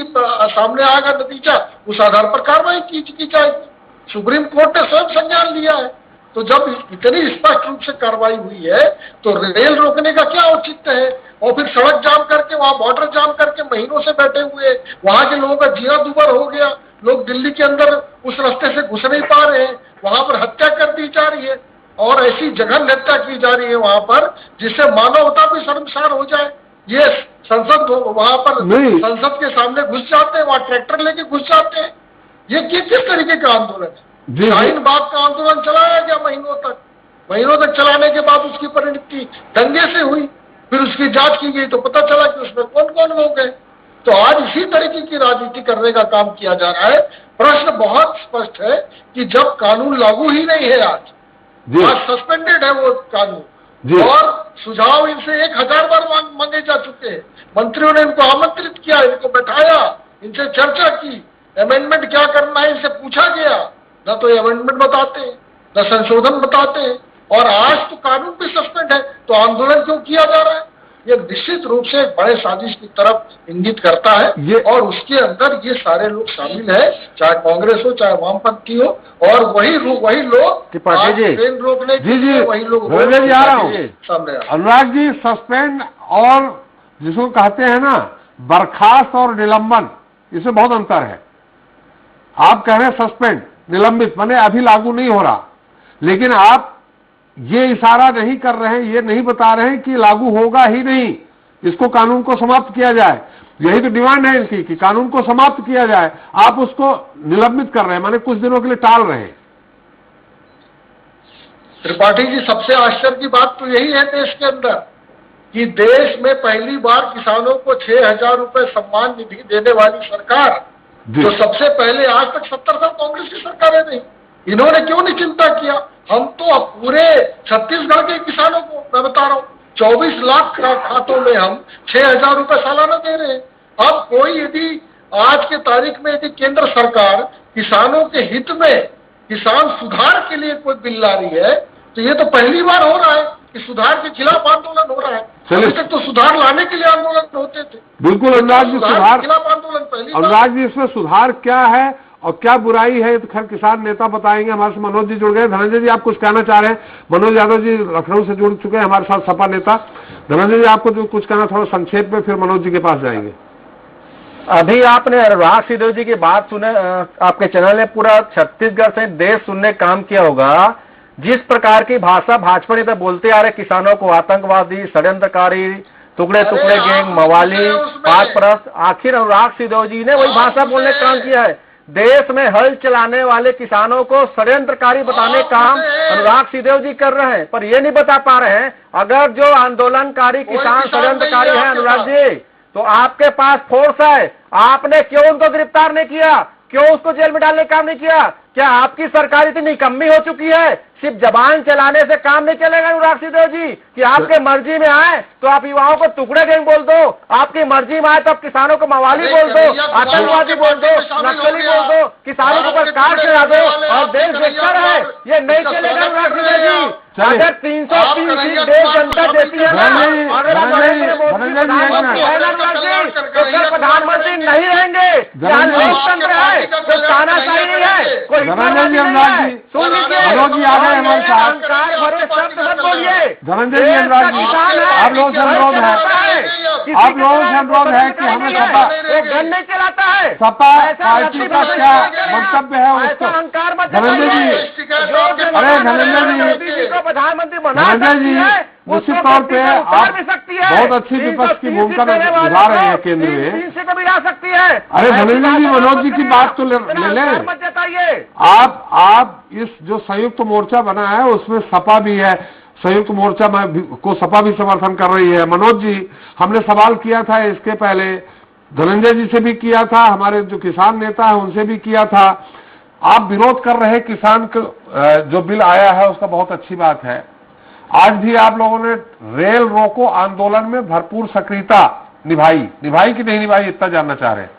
सामने आएगा नतीजा, उस आधार पर कार्रवाई की जाएगी। सुप्रीम कोर्ट ने स्वयं संज्ञान लिया है। तो जब इतनी स्पष्ट रूप से कार्रवाई हुई है तो रेल रोकने का क्या औचित्य है? और फिर सड़क जाम करके, वहां बॉर्डर जाम करके महीनों से बैठे हुए, वहां के लोगों का जीना दुभर हो गया, लोग दिल्ली के अंदर उस रास्ते से घुस नहीं पा रहे हैं, वहां पर हत्या कर दी जा रही है और ऐसी जघन्य हत्या की जा रही है वहां पर, जिससे मानवता भी शर्मसार हो जाए। ये संसद वहां पर संसद के सामने घुस जाते हैं, वहां ट्रैक्टर लेके घुस जाते हैं। ये किस तरीके का आंदोलन है? शाहीन बाग का आंदोलन चलाया गया महीनों तक चलाने के बाद उसकी परिणति दंगे से हुई, फिर उसकी जांच की गई तो पता चला कि उसमें कौन कौन लोग हैं। तो आज इसी तरीके की राजनीति करने का काम किया जा रहा है। प्रश्न बहुत स्पष्ट है कि जब कानून लागू ही नहीं है, आज सस्पेंडेड है वो कानून, और सुझाव इनसे 1000 बार मांगे जा चुके हैं, मंत्रियों ने इनको आमंत्रित किया, इनको बैठाया, इनसे चर्चा की, अमेंडमेंट क्या करना है इनसे पूछा गया, न तो ये अमेंडमेंट बताते हैं, न संशोधन बताते हैं, और आज तो कानून भी सस्पेंड है, तो आंदोलन क्यों किया जा रहा है? ये निश्चित रूप से एक बड़े साजिश की तरफ इंगित करता है, और उसके अंदर ये सारे लोग शामिल है, चाहे कांग्रेस हो चाहे वामपंथी हो, और वही लोग ट्रेन रोकने के लिए वही लोग सामने। अनुराग जी, सस्पेंड और जिसको कहते हैं ना बर्खास्त और निलंबन, इसमें बहुत अंतर है। आप कह रहे हैं सस्पेंड, निलंबित माने अभी लागू नहीं हो रहा, लेकिन आप ये इशारा नहीं कर रहे हैं, ये नहीं बता रहे हैं कि लागू होगा ही नहीं, इसको कानून को समाप्त किया जाए। यही तो डिमांड है इनकी कि कानून को समाप्त किया जाए, आप उसको निलंबित कर रहे हैं, माने कुछ दिनों के लिए टाल रहे हैं। त्रिपाठी जी, सबसे आश्चर्य की बात तो यही है देश के अंदर कि देश में पहली बार किसानों को 6000 रुपए सम्मान निधि देने वाली सरकार, जो सबसे पहले आज तक 70 साल कांग्रेस की सरकारें नहीं, इन्होंने क्यों नहीं चिंता किया? हम तो अब पूरे छत्तीसगढ़ के किसानों को, मैं बता रहा हूँ, 24 लाख खातों में हम 6000 रुपए सालाना दे रहे हैं। अब कोई यदि आज के तारीख में यदि केंद्र सरकार किसानों के हित में किसान सुधार के लिए कोई बिल ला रही है, तो ये तो पहली बार हो रहा है कि सुधार के खिलाफ आंदोलन हो रहा है। अभी तक तो सुधार लाने के लिए आंदोलन होते थे। बिल्कुल अनुराग जी, सुधार के खिलाफ आंदोलन पहली बार। अनुराग जी, इसमें सुधार क्या है और क्या बुराई है, तो खैर किसान नेता बताएंगे। हमारे से मनोज जी जुड़ गए। धनंजय जी, आप कुछ कहना चाह रहे हैं? मनोज यादव जी लखनऊ से जुड़ चुके हैं हमारे साथ, सपा नेता। धनंजय जी, आपको जो कुछ कहना, थोड़ा संक्षेप में, फिर मनोज जी के पास जाएंगे। अभी आपने अनुराग सिंह जी की बात सुने, आपके चैनल ने पूरा छत्तीसगढ़ से देश सुनने काम किया होगा। जिस प्रकार की भाषा भाजपा नेता बोलते आ रहे, किसानों को आतंकवादी, षड्यंत्रकारी, टुकड़े टुकड़े गैंग, मवाली, पाकप्रस्त, आखिर अनुराग सिंह जी ने वही भाषा बोलने का काम किया है। देश में हल चलाने वाले किसानों को षड्यंत्रकारी बताने का काम अनुराग सिंह जी कर रहे हैं, पर ये नहीं बता पा रहे हैं अगर जो आंदोलनकारी किसान षड्यंत्रकारी है अनुराग जी, तो आपके पास फोर्स है, आपने क्यों उनको गिरफ्तार नहीं किया? क्यों उसको जेल में डालने का काम नहीं किया? क्या आपकी सरकार इतनी निकम्मी हो चुकी है, सिर्फ जबान चलाने से काम नहीं चलेगा अनुराग सिंहदेव जी, कि आपके मर्जी में आए तो आप युवाओं को टुकड़े गैंग बोल दो, आपकी मर्जी में आए तो आप किसानों को मवाली बोल दो, आतंकवादी बोल दो, नक्सली बोल दो, किसानों के ऊपर कार चढ़ा दो और देश बेहतर है। ये नहीं चलेगा अनुराग सिंहदेव जी। अगर 330 सीट देश जनता देती है ना, अगर तो प्रधानमंत्री नहीं रहेंगे। यहाँ लोकतंत्र है, कोई तानाशाही नहीं है, कोई सुन लीजिए, अहंकार भरे शब्द मत बोलिए। धनंजय जी, अनुराग जी, आप लोगों से अनुरोध है, आप लोगों से अनुरोध है कि हमें सपा गन नहीं चलाता है, सपा पार्टी का क्या मंतव्य है उसको अहंकार मत। धनंजय जी, अरे धनंजय जी, प्रधानमंत्री बना धनंजय जी, निश्चित तौर पे आप बहुत अच्छी विपक्ष की भूमिका निभा रहे हैं केंद्र में, से कभी आ सकती है। अरे धनंजय जी, मनोज जी की बात तो ले लें। मत जताइए। आप इस जो संयुक्त मोर्चा बना है उसमें सपा भी है, संयुक्त मोर्चा को सपा भी समर्थन कर रही है। मनोज जी, हमने सवाल किया था इसके पहले, धनंजय जी से भी किया था, हमारे जो किसान नेता है उनसे भी किया था। आप विरोध कर रहे किसान जो बिल आया है उसका बहुत अच्छी बात है। आज भी आप लोगों ने रेल रोको आंदोलन में भरपूर सक्रियता निभाई कि नहीं निभाई, इतना जानना चाह रहे हैं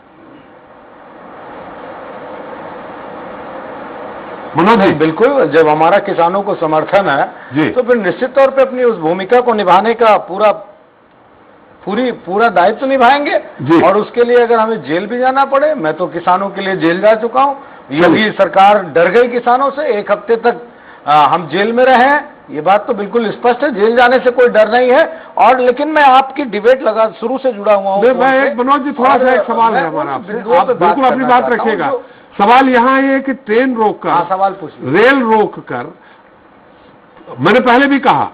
मनोज जी। बिल्कुल, जब हमारा किसानों को समर्थन है जी, तो फिर निश्चित तौर पे अपनी उस भूमिका को निभाने का पूरा दायित्व निभाएंगे। और उसके लिए अगर हमें जेल भी जाना पड़े, मैं तो किसानों के लिए जेल जा चुका हूं। योगी सरकार डर गई किसानों से, 1 हफ्ते तक हम जेल में रहे हैं, ये बात तो बिल्कुल स्पष्ट है, जेल जाने से कोई डर नहीं है। और लेकिन मैं आपकी डिबेट लगा शुरू से जुड़ा हुआ हूँ। मनोज जी, थोड़ा सा एक सवाल है हमारा आपसे, आप बिल्कुल अपनी बात रखिएगा। सवाल यहाँ ये है कि ट्रेन रोक कर, सवाल पूछ, रेल रोक कर, मैंने पहले भी कहा,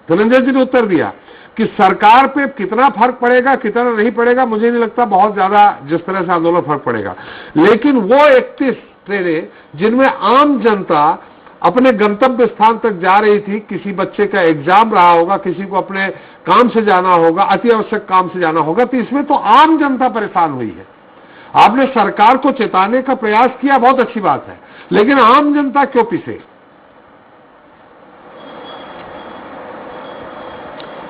धनंजय जी ने उत्तर दिया कि सरकार पे कितना फर्क पड़ेगा कितना नहीं पड़ेगा, मुझे नहीं लगता बहुत ज्यादा जिस तरह से आंदोलन फर्क पड़ेगा। लेकिन वो 31 ट्रेनें जिनमें आम जनता अपने गंतव्य स्थान तक जा रही थी, किसी बच्चे का एग्जाम रहा होगा, किसी को अपने काम से जाना होगा, अति आवश्यक काम से जाना होगा, तो इसमें तो आम जनता परेशान हुई है। आपने सरकार को चेताने का प्रयास किया, बहुत अच्छी बात है, लेकिन आम जनता क्यों पिसे?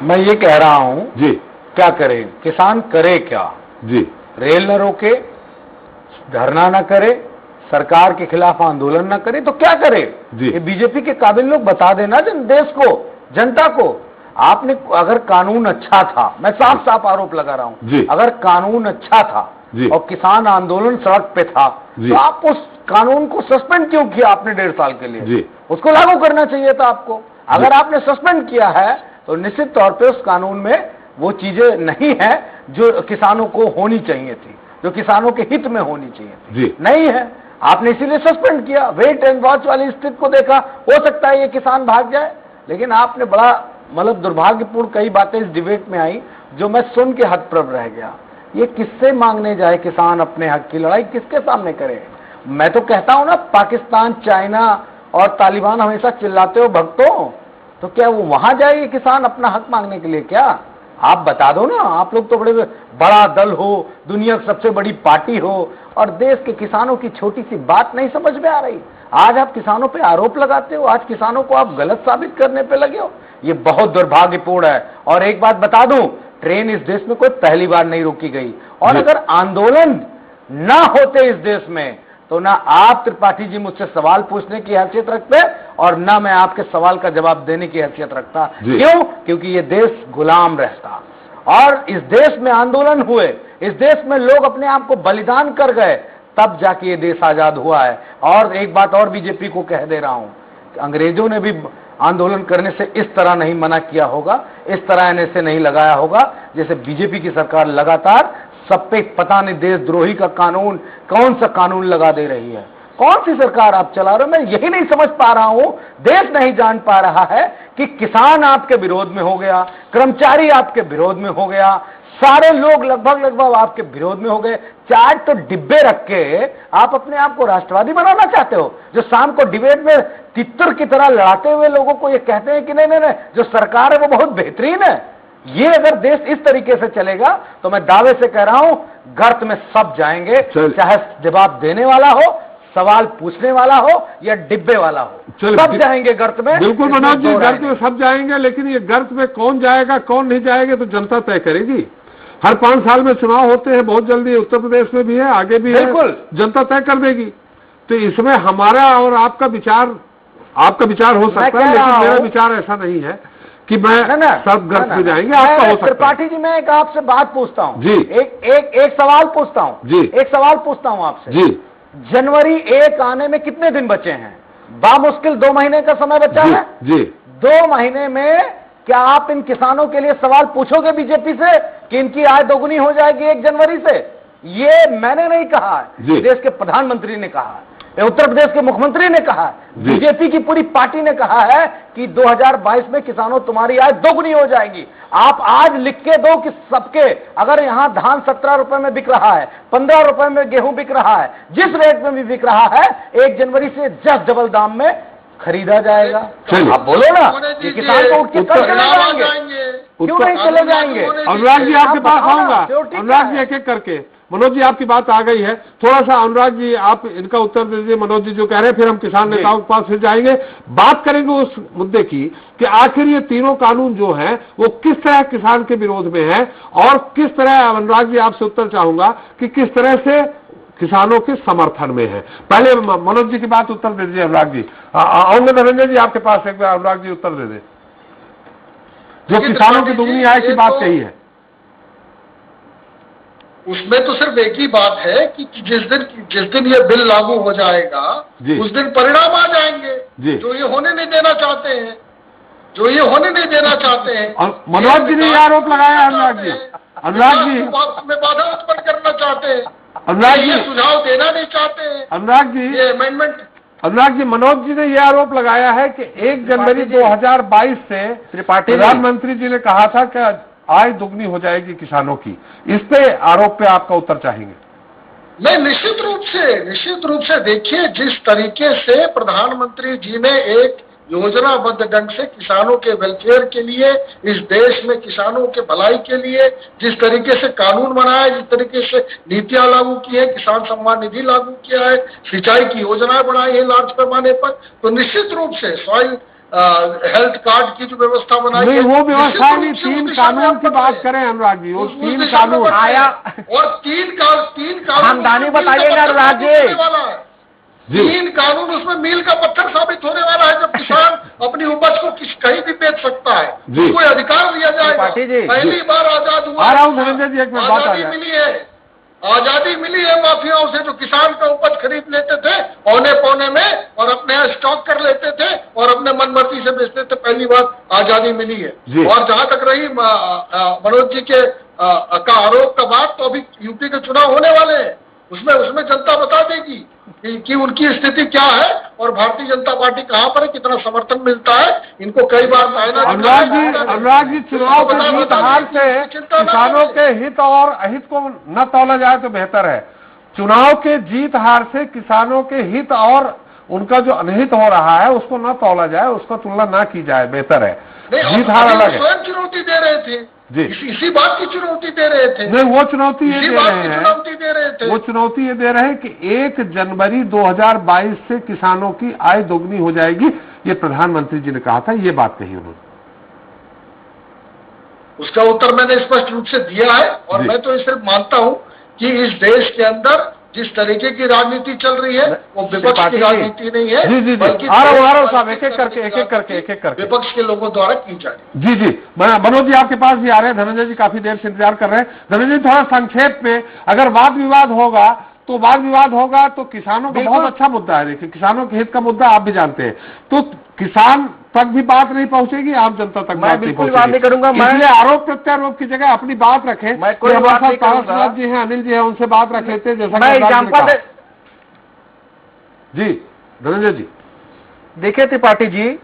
मैं ये कह रहा हूं जी, क्या करे किसान, करे क्या जी? रेल न रोके, धरना न करे, सरकार के खिलाफ आंदोलन न करे, तो क्या करे? ये बीजेपी के काबिल लोग बता देना देश को, जनता को। आपने अगर कानून अच्छा था, मैं साफ साफ आरोप लगा रहा हूं, अगर कानून अच्छा था और किसान आंदोलन सड़क पे था, तो आप उस कानून को सस्पेंड क्यों किया आपने 1.5 साल के लिए? उसको लागू करना चाहिए था आपको। अगर आपने सस्पेंड किया है तो निश्चित तौर पे उस कानून में वो चीजें नहीं है जो किसानों को होनी चाहिए थी, जो किसानों के हित में होनी चाहिए थी, नहीं है। आपने इसीलिए सस्पेंड किया, वेट एंड वॉच वाली स्थिति को देखा, हो सकता है ये किसान भाग जाए। लेकिन आपने बड़ा मतलब दुर्भाग्यपूर्ण कई बातें इस डिबेट में आई जो मैं सुन के हतप्रभ रह गया। ये किससे मांगने जाए किसान अपने हक की लड़ाई, किसके सामने करे? मैं तो कहता हूं ना, पाकिस्तान, चाइना और तालिबान हमेशा चिल्लाते हो भक्तों, तो क्या वो वहां जाएगी किसान अपना हक मांगने के लिए? क्या आप बता दो ना, आप लोग तो बड़ा दल हो, दुनिया की सबसे बड़ी पार्टी हो, और देश के किसानों की छोटी सी बात नहीं समझ में आ रही। आज आप किसानों पे आरोप लगाते हो, आज किसानों को आप गलत साबित करने पे लगे हो, ये बहुत दुर्भाग्यपूर्ण है। और एक बात बता दूं, ट्रेन इस देश में कोई पहली बार नहीं रोकी गई, और अगर आंदोलन ना होते इस देश में तो ना आप त्रिपाठी जी मुझसे सवाल पूछने की हैसियत रखते और ना मैं आपके सवाल का जवाब देने की हैसियत रखता। क्यों? क्योंकि ये देश गुलाम रहता। और इस देश में आंदोलन हुए, इस देश में लोग अपने आप को बलिदान कर गए, तब जाके ये देश आजाद हुआ है। और एक बात और बीजेपी को कह दे रहा हूं, अंग्रेजों ने भी आंदोलन करने से इस तरह नहीं मना किया होगा, इस तरह इन्हें से नहीं लगाया होगा जैसे बीजेपी की सरकार लगातार सब पे पता नहीं देशद्रोही का कानून, कौन सा कानून लगा दे रही है। कौन सी सरकार आप चला रहे हो? मैं यही नहीं समझ पा रहा हूं, देश नहीं जान पा रहा है कि किसान आपके विरोध में हो गया, कर्मचारी आपके विरोध में हो गया, सारे लोग लगभग आपके विरोध में हो गए। चार्ट तो डिब्बे रख के आप अपने आप को राष्ट्रवादी बनाना चाहते हो, जो शाम को डिबेट में तितर की तरह लड़ाते हुए लोगों को ये कहते हैं कि नहीं नहीं नहीं, जो सरकार है वो बहुत बेहतरीन है। ये अगर देश इस तरीके से चलेगा तो मैं दावे से कह रहा हूं गर्त में सब जाएंगे, चाहे जवाब देने वाला हो, सवाल पूछने वाला हो या डिब्बे वाला हो, सब जाएंगे गर्त में। बिल्कुल मनोज जी, गर्त में सब जाएंगे, लेकिन ये गर्त में कौन जाएगा कौन नहीं जाएगा तो जनता तय करेगी। हर 5 साल में चुनाव होते हैं, बहुत जल्दी उत्तर प्रदेश में भी है, आगे भी है, जनता तय कर देगी। तो इसमें हमारा और आपका विचार हो सकता है, लेकिन मेरा विचार ऐसा नहीं है कि मैं सब गर्त में जाएंगे। आपका हो सकता है। त्रिपाठी जी, मैं एक आपसे बात पूछता हूं जी, एक सवाल पूछता हूं जी, एक सवाल पूछता हूं आपसे जी। जनवरी 1 आने में कितने दिन बचे हैं? बामुश्किल 2 महीने का समय बचा है जी। 2 महीने में क्या आप इन किसानों के लिए सवाल पूछोगे बीजेपी से कि इनकी आय दोगुनी हो जाएगी 1 जनवरी से? ये मैंने नहीं कहा है, देश के प्रधानमंत्री ने कहा है, उत्तर प्रदेश के मुख्यमंत्री ने कहा है, बीजेपी की पूरी पार्टी ने कहा है कि 2022 में किसानों तुम्हारी आय दोगुनी हो जाएगी। आप आज लिख के दो कि सबके, अगर यहां धान 17 रुपए में बिक रहा है, 15 रुपए में गेहूं बिक रहा है, जिस रेट में भी बिक रहा है, 1 जनवरी से 10 डबल दाम में खरीदा जाएगा। आप बोलो ना कि किसान को उठ के कल चले जाएंगे, क्यों नहीं चले जाएंगे? अनुराग जी आपके पास आऊंगा, अनुराग जी एक एक करके। मनोज जी आपकी बात आ गई है, थोड़ा सा अनुराग जी आप इनका उत्तर दे दीजिए। मनोज जी जो कह रहे हैं, फिर हम किसान नेताओं के पास फिर जाएंगे, बात करेंगे उस मुद्दे की कि आखिर ये तीनों कानून जो हैं वो किस तरह किसान के विरोध में है, और किस तरह, अनुराग जी आपसे उत्तर चाहूंगा कि किस तरह से किसानों के समर्थन में है। पहले मनोज जी की बात उत्तर दे दीजिए। अनुराग जी आऊंगे, धनंजय जी आपके पास एक बार अनुराग जी उत्तर दे दे, जो किसानों की दुगनी आय की बात कही है। उसमें तो सिर्फ एक ही बात है कि जिस दिन ये बिल लागू हो जाएगा उस दिन परिणाम आ जाएंगे जो ये होने नहीं देना चाहते हैं, मनोज जी ने यह आरोप लगाया, अनुराग जी में बाधा उत्पन्न करना चाहते हैं, अनुराग जी सुझाव देना नहीं चाहते हैं, अनुराग जी ये अमेंडमेंट। अनुराग जी, मनोज जी ने यह आरोप लगाया है कि 1 जनवरी 2022 से प्रधानमंत्री जी ने कहा था कि आय दुगनी हो जाएगी किसानों की। इस पे आरोप पे आपका उत्तर चाहेंगे। नहीं, निश्चित रूप से देखिए, जिस तरीके से प्रधानमंत्री जी ने एक योजनाबद्ध ढंग से किसानों के वेलफेयर के लिए, इस देश में किसानों के भलाई के लिए जिस तरीके से कानून बनाया, जिस तरीके से नीतियां लागू की है, किसान सम्मान निधि लागू किया है, सिंचाई की योजनाएं बनाई है लार्ज पैमाने पर, तो निश्चित रूप से सॉइल हेल्थ कार्ड की जो व्यवस्था बनाई है, वो व्यवस्था नहीं, 3 कानून की बात करें अनुराग जी, वो 3 कानून आया और 3 कानून खानदानी बताइएगा अनुराग जी, 3 कानून उसमें मील का पत्थर साबित होने वाला है। जब किसान अपनी उपज को कहीं भी बेच सकता है, कोई अधिकार दिया जाएगा। पहली बार आजाद हुआ, आजादी मिली है, आजादी मिली है माफियाओं से, जो किसान का उपज खरीद लेते थे औने पौने में और अपने यहाँ स्टॉक कर लेते थे और अपने मनमर्जी से बेचते थे। पहली बार आजादी मिली है। और जहां तक रही मनोज जी के का आरोप का बात, तो अभी यूपी के चुनाव होने वाले हैं, उसमें जनता बता देगी कि उनकी स्थिति क्या है और भारतीय जनता पार्टी कहां पर है, कितना समर्थन मिलता है। इनको कई बार अनुराग जी, चुनाव के जीत हार से किसानों के हित और अहित को न तौला जाए तो बेहतर है। चुनाव के जीत हार से किसानों के हित और उनका जो अनहित हो रहा है उसको न तौला जाए, उसका तुलना न की जाए, बेहतर है। जीत हार अलग है। स्वयं चुनौती दे रहे थे जी, इसी बात की चुनौती दे रहे थे। नहीं, वो चुनौती ये दे रहे हैं, वो चुनौती ये दे रहे हैं कि 1 जनवरी 2022 से किसानों की आय दोगुनी हो जाएगी, ये प्रधानमंत्री जी ने कहा था, ये बात कही उन्होंने। उसका उत्तर मैंने स्पष्ट रूप से दिया है, और मैं तो सिर्फ मानता हूं कि इस देश के अंदर जिस तरीके की राजनीति चल रही है वो विपक्ष की राजनीति नहीं है, बल्कि साहब एक एक करके विपक्ष के लोगों द्वारा की जा रही। जी, मनोज जी आपके पास भी आ रहे हैं, धनंजय जी काफी देर से इंतजार कर रहे हैं। धनंजय जी, थोड़ा संक्षेप में, अगर वाद विवाद होगा तो किसानों का बहुत अच्छा मुद्दा है। देखिए, किसानों के हित का मुद्दा आप भी जानते हैं, तो किसान तक भी बात नहीं पहुंचेगी, आम जनता तक मैं बिल्कुल बात नहीं करूंगा। इसलिए आरोप प्रत्यारोप की जगह अपनी बात रखें। मैं कोई बात नहीं करूंगा। जी हैं, अनिल जी हैं, उनसे बात रख लेते हैं। जैसा मैं एग्जाम्पल जी, धनंजय जी देखिए, त्रिपाठी जी,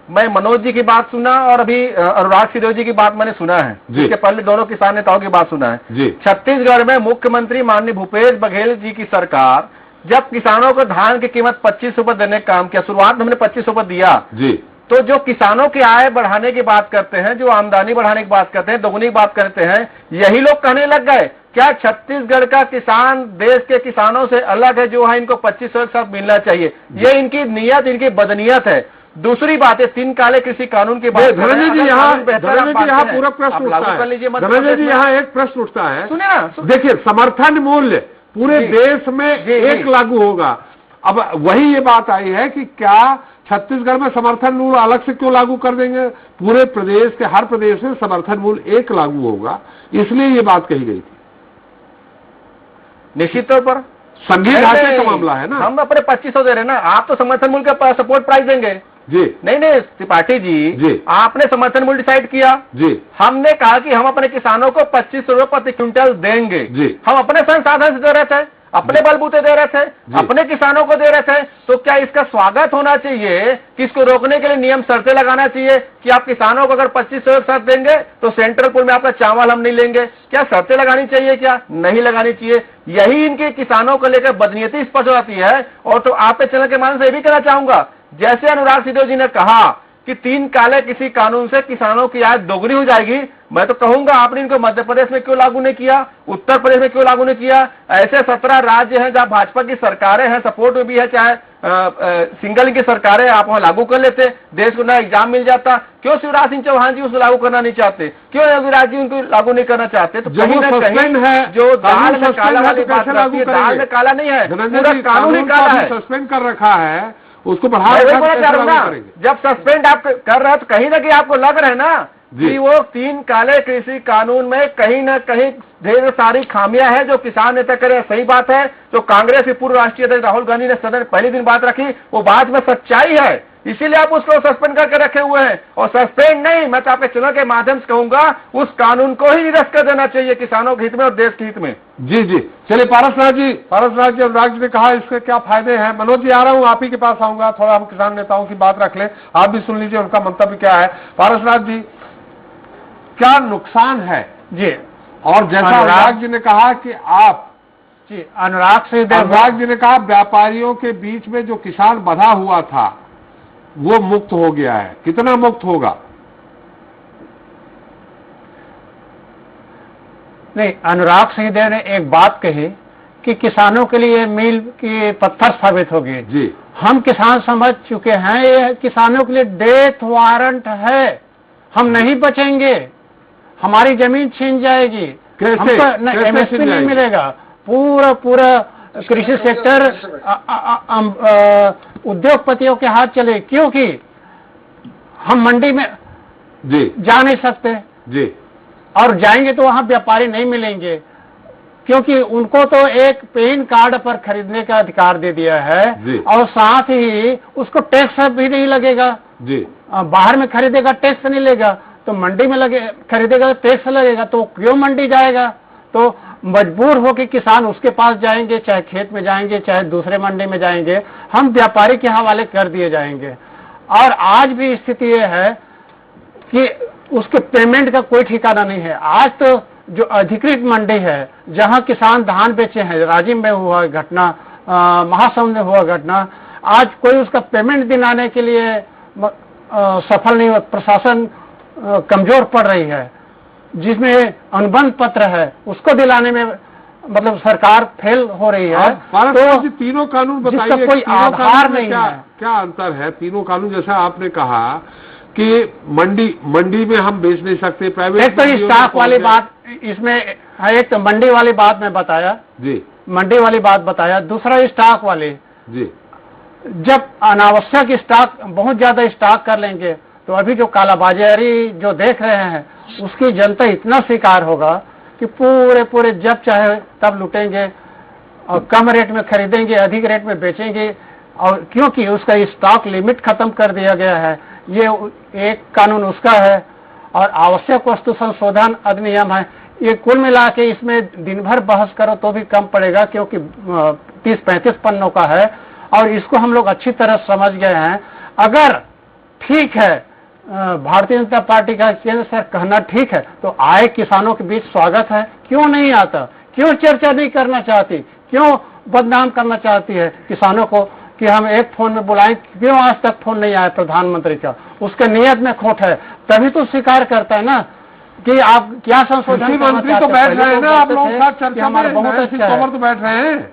मैं मनोज जी की बात सुना और अभी अनुराग सिरोही जी की बात मैंने सुना है, जिसके पहले दोनों किसान नेताओं की बात सुना है। छत्तीसगढ़ में मुख्यमंत्री माननीय भूपेश बघेल जी की सरकार जब किसानों को धान की कीमत 25 रुपए देने का काम किया, शुरुआत में हमने 25 रुपए दिया, तो जो किसानों की आय बढ़ाने की बात करते हैं, जो आमदनी बढ़ाने की बात करते हैं, दोगुनी की बात करते हैं, यही लोग कहने लग गए क्या छत्तीसगढ़ का किसान देश के किसानों से अलग है, जो है इनको 2500 के साथ मिलना चाहिए। ये इनकी नियत, इनकी बदनीयत है। दूसरी बात है, 3 काले कृषि कानून की बात। धनंजय जी यहाँ पूरा प्रश्न उठता है। धनंजय जी यहाँ एक प्रश्न उठता है, सुनिए ना, देखिए समर्थन मूल्य पूरे देश में एक लागू होगा। अब वही ये बात आई है कि क्या छत्तीसगढ़ में समर्थन मूल्य अलग से क्यों लागू कर देंगे? पूरे प्रदेश के हर प्रदेश में समर्थन मूल्य एक लागू होगा, इसलिए ये बात कही गई थी। निश्चित तौर पर संघीय ढांचे का मामला है ना। हम अपने 2500 दे रहे हैं ना, आप तो समर्थन मूल्य का सपोर्ट प्राइस देंगे जी। नहीं त्रिपाठी जी, आपने समर्थन मूल्य डिसाइड किया जी। हमने कहा कि हम अपने किसानों को 2500 रुपए प्रति क्विंटल देंगे जी। हम अपने संसाधन से दे रहे थे, अपने बलबूते दे रहे थे, अपने किसानों को दे रहे थे। तो क्या इसका स्वागत होना चाहिए कि इसको रोकने के लिए नियम शर्तें लगाना चाहिए कि आप किसानों को अगर 2500 एक साथ देंगे तो सेंट्रल पूल में आपका चावल हम नहीं लेंगे? क्या शर्तें लगानी चाहिए? क्या नहीं लगानी चाहिए? यही इनके किसानों को लेकर बदनीयती स्पष्ट हो जाती है। और तो आपके चैनल के माध्यम से ये भी कहना चाहूंगा, जैसे अनुराग सिंह जी ने कहा कि 3 काले किसी कानून से किसानों की आय दोगुनी हो जाएगी, मैं तो कहूंगा आपने इनको मध्य प्रदेश में क्यों लागू नहीं किया, उत्तर प्रदेश में क्यों लागू नहीं किया? ऐसे 17 राज्य हैं जहां भाजपा की सरकारें हैं, सपोर्ट में भी है, चाहे सिंगल की सरकारें, आप वहां लागू कर लेते, देश को नया एग्जाम मिल जाता। क्यों शिवराज सिंह चौहान जी उसको लागू करना नहीं चाहते? क्यों योगीराज जी उनको लागू नहीं करना चाहते? तो कहीं ना कहीं जो दाल में काला वाली बात लगती है, दाल में काला नहीं है, पूरा कानून ही काला है। सस्पेंड कर रखा है, उसको बढ़ा जब सस्पेंड आप कर रहे हो तो कहीं ना कहीं आपको लग रहा है ना कि वो 3 काले कृषि कानून में कहीं ना कहीं ढेर सारी खामियां हैं जो किसान नेता करे। सही बात है, जो कांग्रेस के पूर्व राष्ट्रीय अध्यक्ष राहुल गांधी ने सदन पहले दिन बात रखी, वो बात में सच्चाई है, इसीलिए आप उसको सस्पेंड करके रखे हुए हैं। और सस्पेंड नहीं, मैं तो आपके चुनाव के माध्यम से कहूंगा उस कानून को ही निरस्त कर देना चाहिए किसानों के हित में और देश के हित में। जी जी, चलिए पारसनाथ जी अनुराग जी ने कहा इसके क्या फायदे हैं। मनोज जी आ रहा हूं, आप ही के पास आऊंगा, थोड़ा हम किसान नेताओं की बात रख लें, आप भी सुन लीजिए उनका मंतव्य क्या है। पारसनाथ जी, क्या नुकसान है जी? और जैसा अनुराग जी ने कहा कि आप जी, अनुराग जी ने कहा व्यापारियों के बीच में जो किसान बंधा हुआ था वो मुक्त हो गया है, कितना मुक्त होगा? नहीं, अनुराग सिंह देव ने एक बात कही कि किसानों के लिए मील की पत्थर साबित होगी जी। हम किसान समझ चुके हैं, ये किसानों के लिए डेथ वारंट है, हम नहीं बचेंगे, हमारी जमीन छीन जाएगी, हमको एमएसपी नहीं मिलेगा, पूरा कृषि सेक्टर उद्योगपतियों के हाथ चले, क्योंकि हम मंडी में जी जा नहीं सकते जी, और जाएंगे तो वहां व्यापारी नहीं मिलेंगे, क्योंकि उनको तो एक पेन कार्ड पर खरीदने का अधिकार दे दिया है और साथ ही उसको टैक्स भी नहीं लगेगा जी। बाहर में खरीदेगा टैक्स नहीं लेगा, तो मंडी में खरीदेगा तो टैक्स लगेगा, तो क्यों मंडी जाएगा? तो मजबूर होकर किसान उसके पास जाएंगे, चाहे खेत में जाएंगे, चाहे दूसरे मंडी में जाएंगे, हम व्यापारी के हवाले कर दिए जाएंगे। और आज भी स्थिति यह है कि उसके पेमेंट का कोई ठिकाना नहीं है। आज तो जो अधिकृत मंडी है, जहां किसान धान बेचे हैं, राजिम में हुआ घटना, महासमुंद में हुआ घटना, आज कोई उसका पेमेंट दिलाने के लिए सफल नहीं हुआ। प्रशासन कमजोर पड़ रही है, जिसमें अनुबंध पत्र है उसको दिलाने में मतलब सरकार फेल हो रही है। तो तीनों कानून बताइए, कोई आधार नहीं है। क्या अंतर है तीनों कानून? जैसा आपने कहा कि मंडी में हम बेच नहीं सकते, प्राइवेट। एक तो स्टॉक वाली बात इसमें है, एक तो मंडी वाली बात में बताया जी, मंडी वाली बात बताया, दूसरा स्टॉक वाली जी। जब अनावश्यक स्टॉक बहुत ज्यादा स्टॉक कर लेंगे तो अभी जो कालाबाजारी जो देख रहे हैं उसकी जनता इतना शिकार होगा कि पूरे जब चाहे तब लुटेंगे और कम रेट में खरीदेंगे, अधिक रेट में बेचेंगे। और क्योंकि उसका स्टॉक लिमिट खत्म कर दिया गया है, ये एक कानून उसका है और आवश्यक वस्तु संशोधन अधिनियम है। ये कुल मिला के इसमें दिन भर बहस करो तो भी कम पड़ेगा, क्योंकि 30-35 पन्नों का है और इसको हम लोग अच्छी तरह समझ गए हैं। अगर ठीक है भारतीय जनता पार्टी का केंद्र सरकार कहना ठीक है तो आए किसानों के बीच स्वागत है, क्यों नहीं आता? क्यों चर्चा नहीं करना चाहती? क्यों बदनाम करना चाहती है किसानों को कि हम एक फोन में बुलाएं, क्यों आज तक फोन नहीं आया प्रधानमंत्री का? उसके नियत में खोट है, तभी तो स्वीकार करता है ना कि आप क्या संशोधन मंत्री तो बैठ रहे हैं ना आप लोगों के साथ चर्चा में, तोमर तो बैठ रहे हैं।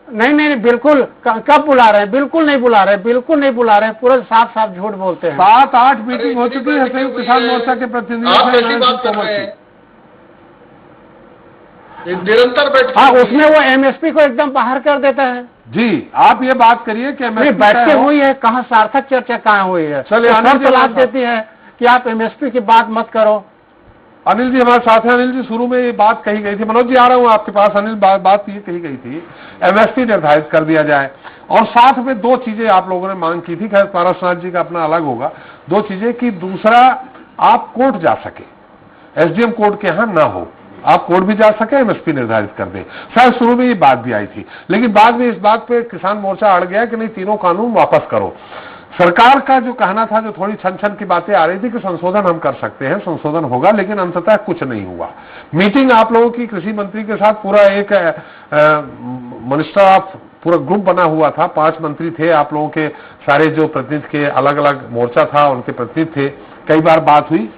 नहीं, बिल्कुल कब बुला रहे हैं? बिल्कुल नहीं बुला रहे, बिल्कुल नहीं बुला रहे हैं, पूरा साफ साफ झूठ बोलते हैं। 7-8 मीटिंग हो चुकी है संयुक्त किसान मोर्चा के प्रतिनिधियों निरंतर बैठ, हाँ, उसमें वो एमएसपी को एकदम बाहर कर देता है। जी, आप ये बात करिए कि बैठके हुई है, कहाँ सार्थक चर्चा कहाँ हुई है? चलिए, तलाश देती है कि आप एमएसपी की बात मत करो। अनिल जी हमारे साथ हैं। अनिल जी, शुरू में ये बात कही गई थी, मनोज जी आ रहा हूं आपके पास। अनिल, बात ये कही गई थी एमएसपी निर्धारित कर दिया जाए, और साथ में 2 चीजें आप लोगों ने मांग की थी। खैर पारसनाथ जी का अपना अलग होगा। 2 चीजें कि दूसरा, आप कोर्ट जा सके, एसडीएम कोर्ट के यहां ना हो, आप कोर्ट भी जा सके, एमएसपी निर्धारित कर दें। शायद शुरू में ये बात भी आई थी, लेकिन बाद में इस बात पे किसान मोर्चा अड़ गया कि नहीं, तीनों कानून वापस करो। सरकार का जो कहना था, जो थोड़ी छन की बातें आ रही थी कि संशोधन हम कर सकते हैं, संशोधन होगा, लेकिन अंततः कुछ नहीं हुआ। मीटिंग आप लोगों की कृषि मंत्री के साथ पूरा एक मिनिस्टर ऑफ पूरा ग्रुप बना हुआ था, 5 मंत्री थे आप लोगों के, सारे जो प्रतिनिधि के अलग अलग मोर्चा था उनके प्रतिनिधि थे। कई बार बात हुई,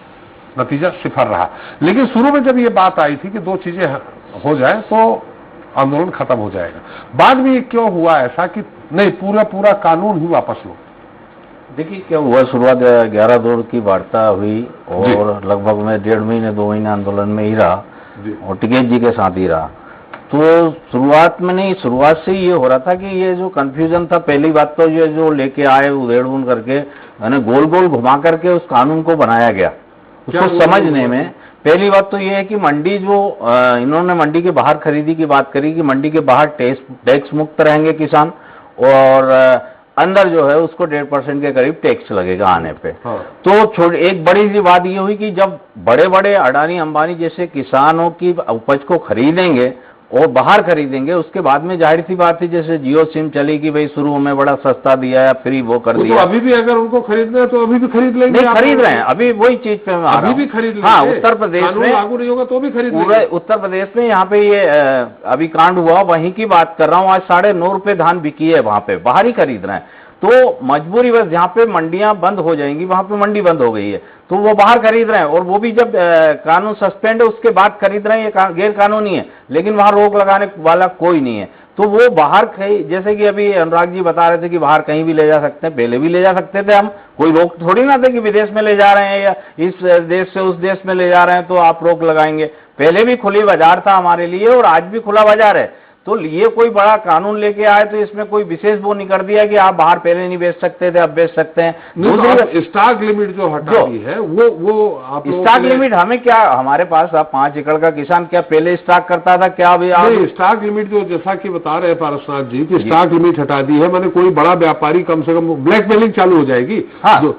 नतीजा सिफर रहा। लेकिन शुरू में जब ये बात आई थी कि 2 चीजें हो जाए तो आंदोलन खत्म हो जाएगा, बाद में ये क्यों हुआ ऐसा कि नहीं, पूरा कानून ही वापस लो? देखिए क्या हुआ, शुरुआत 11 दौर की वार्ता हुई और लगभग में 1.5 महीने 2 महीने आंदोलन में ही रहा और टिकैत जी के साथ ही रहा। तो शुरुआत में नहीं, शुरुआत से ये हो रहा था कि ये जो कंफ्यूजन था, पहली बात तो ये जो लेके आए उधेड़-बुन करके, यानी गोल गोल घुमा करके उस कानून को बनाया गया, उसको समझने में। पहली बात तो ये है कि मंडी जो इन्होंने मंडी के बाहर खरीदी की बात करी कि मंडी के बाहर टैक्स मुक्त रहेंगे किसान, और अंदर जो है उसको 1.5% के करीब टैक्स लगेगा आने पे। हाँ। तो एक बड़ी सी बात ये हुई कि जब बड़े बड़े अडानी अंबानी जैसे किसानों की उपज को खरीदेंगे और बाहर खरीदेंगे, उसके बाद में जाहिर सी बात थी, जैसे जियो सिम चली कि भाई शुरू में बड़ा सस्ता दिया या फ्री वो कर दिया। तो अभी भी अगर उनको खरीदना है तो अभी भी खरीद लेंगे। नहीं, खरीद रहे हैं, अभी वही चीज पे मैं अभी भी खरीद लेंगे। हाँ, उत्तर प्रदेश में लागू नहीं होगा तो भी खरीद लेंगे। पूरे उत्तर प्रदेश में यहाँ पे ये अभी कांड हुआ, वहीं की बात कर रहा हूँ। आज 9.5 रुपए धान बिकी है, वहां पे बाहर ही खरीद रहे हैं। तो मजबूरी बस, जहाँ पे मंडियां बंद हो जाएंगी वहां पे मंडी बंद हो गई है, तो वो बाहर खरीद रहे हैं, और वो भी जब कानून सस्पेंड है उसके बाद खरीद रहे हैं। ये गैर कानूनी है, लेकिन वहां रोक लगाने वाला कोई नहीं है। तो वो बाहर जैसे कि अभी अनुराग जी बता रहे थे कि बाहर कहीं भी ले जा सकते हैं, पहले भी ले जा सकते थे हम, कोई रोक थोड़ी ना थे कि विदेश में ले जा रहे हैं या इस देश से उस देश में ले जा रहे हैं तो आप रोक लगाएंगे। पहले भी खुली बाजार था हमारे लिए और आज भी खुला बाजार है। तो ये कोई बड़ा कानून लेके आए तो इसमें कोई विशेष वो नहीं कर दिया कि आप बाहर पहले नहीं बेच सकते थे, अब बेच सकते हैं। दूसरी स्टॉक लिमिट जो हटा दी है वो आप स्टॉक लिमिट हमें क्या, हमारे पास अब 5 एकड़ का किसान क्या पहले स्टॉक करता था क्या? अभी स्टॉक लिमिट जो जैसा कि बता रहे हैं पारसनाथ जी की स्टॉक लिमिट हटा दी है, मैंने कोई बड़ा व्यापारी कम से कम ब्लैकमेलिंग चालू हो जाएगी। हाँ,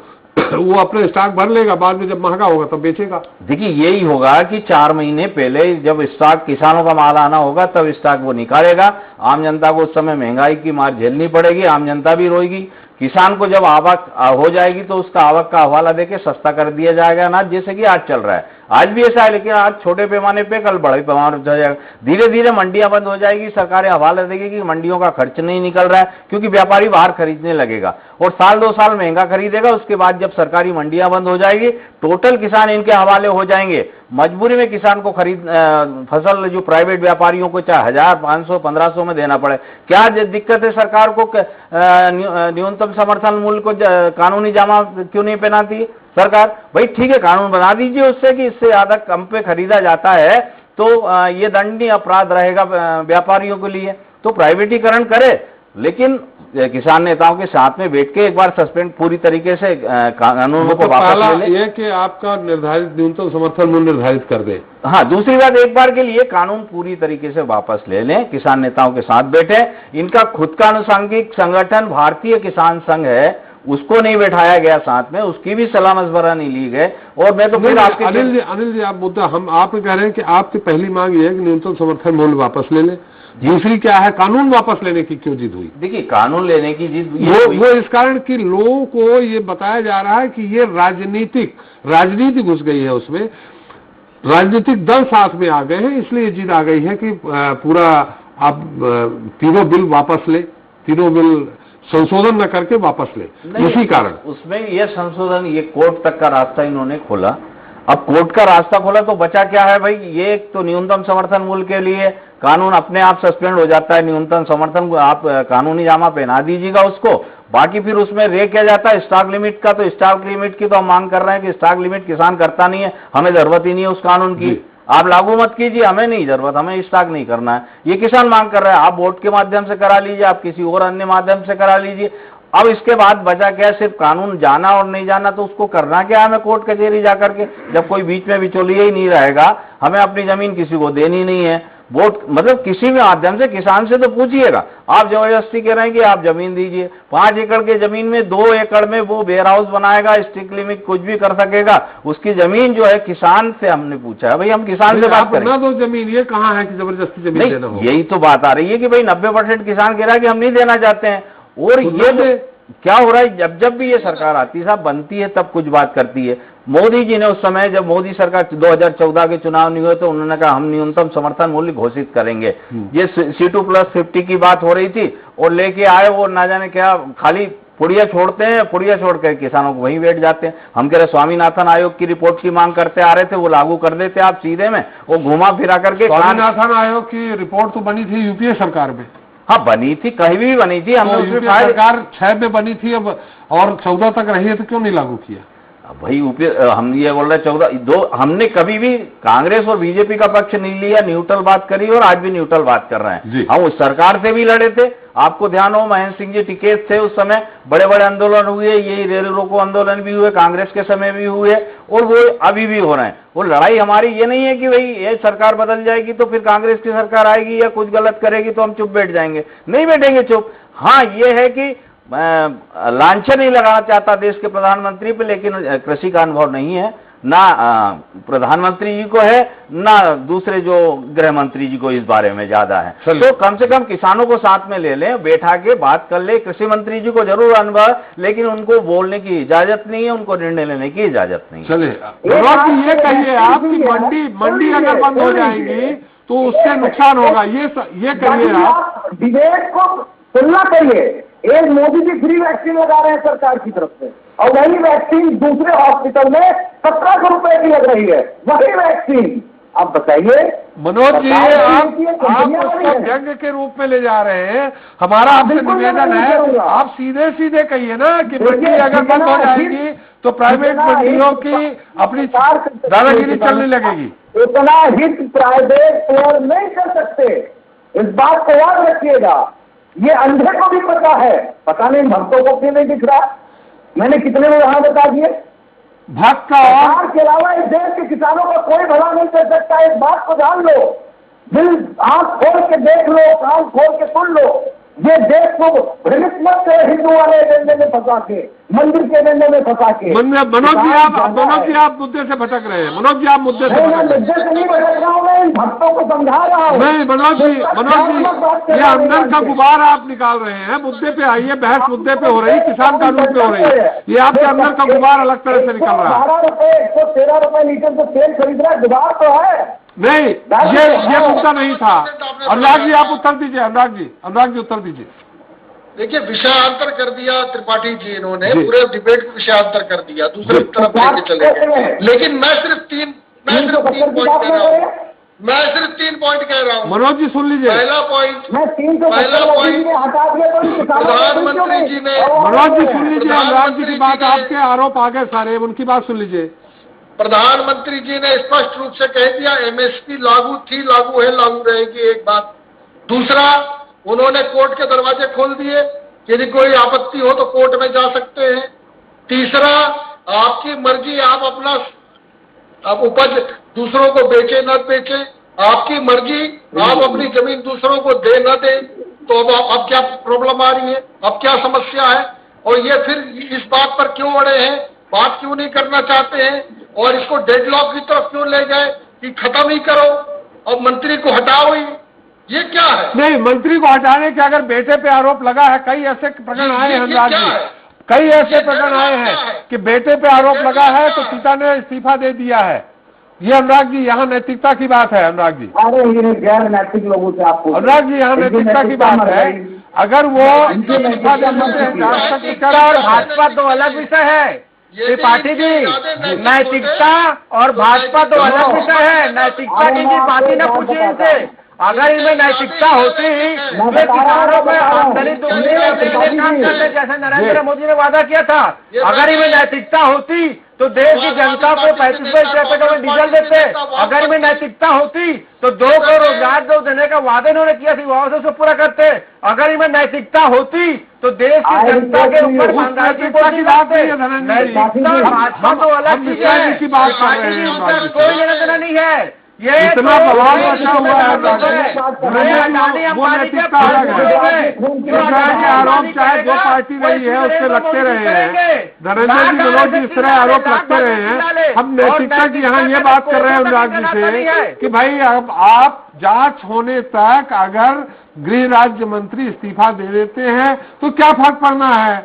वो अपने स्टॉक भर लेगा, बाद में जब महंगा होगा तब बेचेगा। देखिए यही होगा कि 4 महीने पहले जब स्टॉक किसानों का माल आना होगा तब स्टॉक वो निकालेगा। आम जनता को उस समय महंगाई की मार झेलनी पड़ेगी, आम जनता भी रोएगी। किसान को जब आवक हो जाएगी तो उसका आवक का हवाला देके सस्ता कर दिया जाएगा अनाज, जैसे कि आज चल रहा है। आज भी ऐसा है, लेकिन आज छोटे पैमाने पे, कल बड़े पैमाने पे हो जाएगा। धीरे धीरे मंडियां बंद हो जाएगी, सरकारें हवाला देगी कि मंडियों का खर्च नहीं निकल रहा है, क्योंकि व्यापारी बाहर खरीदने लगेगा और साल 2 साल महंगा खरीदेगा। उसके बाद जब सरकारी मंडियां बंद हो जाएगी, टोटल किसान इनके हवाले हो जाएंगे। मजबूरी में किसान को फसल जो प्राइवेट व्यापारियों को चाहे 1000, 500, 1500 में देना पड़े। क्या दिक्कत है सरकार को? न्यूनतम समर्थन मूल्य को कानूनी जामा क्यों नहीं पहनाती सरकार? भाई ठीक है, कानून बना दीजिए उससे कि इससे ज्यादा कम पे खरीदा जाता है तो ये दंडनीय अपराध रहेगा व्यापारियों के लिए। तो प्राइवेटीकरण करे, लेकिन किसान नेताओं के साथ में बैठ के एक बार सस्पेंड पूरी तरीके से कानून को वापस ले ले। ये कि आपका निर्धारित न्यूनतम समर्थन मूल्य निर्धारित कर दे। हाँ, दूसरी बात, एक बार के लिए कानून पूरी तरीके से वापस ले लें, किसान नेताओं के साथ बैठे। इनका खुद का अनुसांगिक संगठन भारतीय किसान संघ है, उसको नहीं बैठाया गया साथ में, उसकी भी सलाह मशवरा नहीं ली गए। और मैं तो फिर आपके अनिल जी आप मुद्दा हम आप कह रहे हैं कि आपकी पहली मांग ये है कि न्यूनतम समर्थन मूल्य वापस ले लें, दूसरी क्या है, कानून वापस लेने की क्यों जिद हुई? देखिए कानून लेने की जिद वो इस कारण कि लोगों को ये बताया जा रहा है कि ये राजनीति घुस गई है, उसमें राजनीतिक दल साथ में आ गए हैं, इसलिए जिद आ गई है कि पूरा आप तीनों बिल वापस ले। तीनों बिल संशोधन न करके वापस ले, इसी कारण उसमें ये संशोधन, ये कोर्ट तक का रास्ता इन्होंने खोला। अब कोर्ट का रास्ता खोला तो बचा क्या है भाई? ये एक तो न्यूनतम समर्थन मूल्य के लिए कानून अपने आप सस्पेंड हो जाता है, न्यूनतम समर्थन आप कानूनी जामा पहना दीजिएगा उसको। बाकी फिर उसमें रे क्या जाता है स्टॉक लिमिट का, तो स्टॉक लिमिट की तो हम मांग कर रहे हैं कि स्टॉक लिमिट किसान करता नहीं है, हमें जरूरत ही नहीं है उस कानून की, आप लागू मत कीजिए, हमें नहीं जरूरत, हमें स्टॉक नहीं करना है। ये किसान मांग कर रहे हैं, आप वोट के माध्यम से करा लीजिए, आप किसी और अन्य माध्यम से करा लीजिए। अब इसके बाद बचा क्या? सिर्फ कानून जाना और नहीं जाना, तो उसको करना क्या हमें कोर्ट कचहरी जाकर के, जब कोई बीच में बिचौलिया ही नहीं रहेगा, हमें अपनी जमीन किसी को देनी नहीं है। वोट मतलब किसी भी माध्यम से किसान से तो पूछिएगा, आप जबरदस्ती कह रहे हैं कि आप जमीन दीजिए, 5 एकड़ के जमीन में 2 एकड़ में वो वेयर हाउस बनाएगा, स्टिक लिमिट कुछ भी कर सकेगा, उसकी जमीन जो है किसान से हमने पूछा है, भाई हम किसान से बात करें। ना दो जमीन, ये कहाँ है कि जबरदस्ती जमीन देना हो? यही तो बात आ रही है कि भाई 90% किसान कह रहा है कि हम नहीं देना चाहते हैं। और ये क्या हो रहा है, जब जब भी ये सरकार आती है साहब, बनती है तब कुछ बात करती है। मोदी जी ने उस समय, जब मोदी सरकार 2014 के चुनाव नहीं हुए, तो उन्होंने कहा हम न्यूनतम समर्थन मूल्य घोषित करेंगे। ये C2+50 की बात हो रही थी, और लेके आए वो ना जाने क्या, खाली पुड़िया छोड़ते हैं, पुड़िया छोड़कर किसानों को वहीं बैठ जाते हैं। हम कह रहे स्वामीनाथन आयोग की रिपोर्ट की मांग करते आ रहे थे, वो लागू कर देते आप सीधे में, वो घुमा फिरा करके। स्वामीनाथन आयोग की रिपोर्ट तो बनी थी यूपीए सरकार में। हाँ बनी थी, कहीं भी बनी थी, हमने उसमें सरकार 6 में बनी थी, अब और 14 तक रही है, तो क्यों नहीं लागू किया? भाई हम ये बोल रहे 14 हमने कभी भी कांग्रेस और बीजेपी का पक्ष नहीं लिया, न्यूट्रल बात करी, और आज भी न्यूट्रल बात कर रहे हैं। हम उस सरकार से भी लड़े थे, आपको ध्यान हो महेंद्र सिंह जी टिकैत थे उस समय, बड़े बड़े आंदोलन हुए, यही रेल रोको आंदोलन भी हुए, कांग्रेस के समय भी हुए, और वो अभी भी हो रहे हैं। वो लड़ाई हमारी ये नहीं है कि भाई ये सरकार बदल जाएगी तो फिर कांग्रेस की सरकार आएगी या कुछ गलत करेगी तो हम चुप बैठ जाएंगे, नहीं बैठेंगे चुप। हाँ ये है कि लांछन नहीं लगाना चाहता देश के प्रधानमंत्री पे, लेकिन कृषि का अनुभव नहीं है ना प्रधानमंत्री जी को है, ना दूसरे जो गृह मंत्री जी को इस बारे में ज्यादा है। तो कम से कम किसानों को साथ में ले लें, बैठा के बात कर ले। कृषि मंत्री जी को जरूर अनुभव, लेकिन उनको बोलने की इजाजत नहीं है, उनको निर्णय लेने की इजाजत नहीं है। चले ये कहिए, आपकी मंडी अगर बंद हो जाएंगी तो उससे नुकसान होगा, ये कहिए आप। विवेक को तुलना करिए, एक मोदी जी फ्री वैक्सीन लगा रहे हैं सरकार की तरफ से, और वही वैक्सीन दूसरे हॉस्पिटल में 1700 रुपए की लग रही है, वही वैक्सीन। आप बताइए मनोज जी, आप उसको व्यंग्य के रूप में ले जा रहे हैं। हमारा आपसे निवेदन है, आप सीधे सीधे कहिए ना कि मंडी अगर बंद हो जाएगी तो प्राइवेट मंडियों की अपनी दादागिरी चलने लगेगी। इतना हित प्राइवेट प्लेयर नहीं कर सकते, इस बात को याद रखिएगा। ये अंधे को भी पता है, पता नहीं भक्तों को क्यों नहीं दिख रहा। मैंने कितने में यहां बता दिए, भक्त का सरकार के अलावा इस देश के किसानों का कोई भला नहीं कर सकता। इस बात को जान लो, दिल आंख खोल के देख लो, कान खोल के सुन लो। ये देश को भ्रमित मत करे हिंदू वाले एजेंडे में फंसा के, मंदिर के एजेंडे में फंसा के। मनोज जी आप मुद्दे से भटक रहे हैं। मनोज जी आप मुद्दे से नहीं भटक रहा हूँ, मैं इन भक्तों को समझा रहा हूँ। नहीं मनोज जी, ये अंदर का गुबार आप निकाल रहे हैं। मुद्दे पे आइए, बहस मुद्दे पे हो रही, किसान कानून पे हो रही है। ये आपके अंदर का गुबार अलग तरह से निकल रहा है। 12 रुपए 113 रुपए लीटर तो तेल खरीद रहा है, गुबार तो है नहीं। ये मुद्दा नहीं था। अनुराग जी आप उत्तर दीजिए, अनुराग जी उत्तर दीजिए। देखिए, विषयांतर कर दिया त्रिपाठी जी, इन्होंने पूरे डिबेट को विषयांतर कर दिया, दूसरी तरफ लेके चले गए। लेकिन मैं सिर्फ तीन पॉइंट कह रहा हूँ, मैं सिर्फ 3 पॉइंट कह रहा हूँ। मनोज जी सुन लीजिए। पहला पॉइंट प्रधानमंत्री जी ने, मनोज जी सुन लीजिए, अनुराग जी की बात, आपके आरोप आ गए सारे, उनकी बात सुन लीजिए। प्रधानमंत्री जी ने स्पष्ट रूप से कह दिया एमएसपी लागू थी, लागू है, लागू रहेगी, एक बात। दूसरा, उन्होंने कोर्ट के दरवाजे खोल दिए, यदि कोई आपत्ति हो तो कोर्ट में जा सकते हैं। तीसरा, आपकी मर्जी, आप अपना अब उपज दूसरों को बेचे न बेचे, आपकी मर्जी, आप अपनी जमीन दूसरों को दे न दे, तो अब क्या प्रॉब्लम आ रही है, अब क्या समस्या है? और ये फिर इस बात पर क्यों अड़े हैं, बात क्यों नहीं करना चाहते हैं, और इसको डेडलॉक की तरफ क्यों ले गए कि खत्म ही करो, अब मंत्री को हटाओ ही, ये क्या है? नहीं, मंत्री को हटाने के अगर बेटे पे आरोप लगा है, कई ऐसे प्रकरण आए हैं अनुराग जी, कई ऐसे प्रकरण आए हैं कि बेटे पे आरोप लगा है तो पिता ने इस्तीफा दे दिया है। ये अनुराग जी यहाँ नैतिकता की बात है। अनुराग जी, अरे ये गैर नैतिक लोगों से आपको, अनुराग जी यहाँ नैतिकता की बात है। अगर वो इस्तीफा देने से जांच तक कर और भाजपा दो अलग विषय है त्रिपाठी जी। नैतिकता और भाजपा दो अलग विषय है। नैतिकता की बात ही न पूछिए इनसे। अगर इनमें नैतिकता होती तो किसानों में आमदनी दोगुनी करने के लिए काम करते जैसे नरेंद्र मोदी ने वादा किया था। अगर इनमें नैतिकता होती तो देश की जनता को 35 रुपए में डीजल देते। अगर इनमें नैतिकता होती तो 2 करोड़ रोजगार जो देने का वादा इन्होंने किया थी वो उसको पूरा करते। अगर इनमें नैतिकता होती तो देश की जनता के ऊपर महंगाई की बात है। नैतिकता भाजपा तो अलग चीज है, कोई लेना देना नहीं है। ये इतना दबाव रखा हुआ है वो नैतिकता अलग है। के आरोप चाहे जो पार्टी रही है उससे लगते रहे हैं। नरेंद्र जी मनोज जी इस तरह आरोप लगते रहे हैं। हम नैतिकता की यहाँ ये बात कर रहे हैं अनुराग जी से कि भाई अब आप जांच होने तक अगर गृह राज्य मंत्री इस्तीफा दे देते हैं तो क्या फर्क पड़ना है।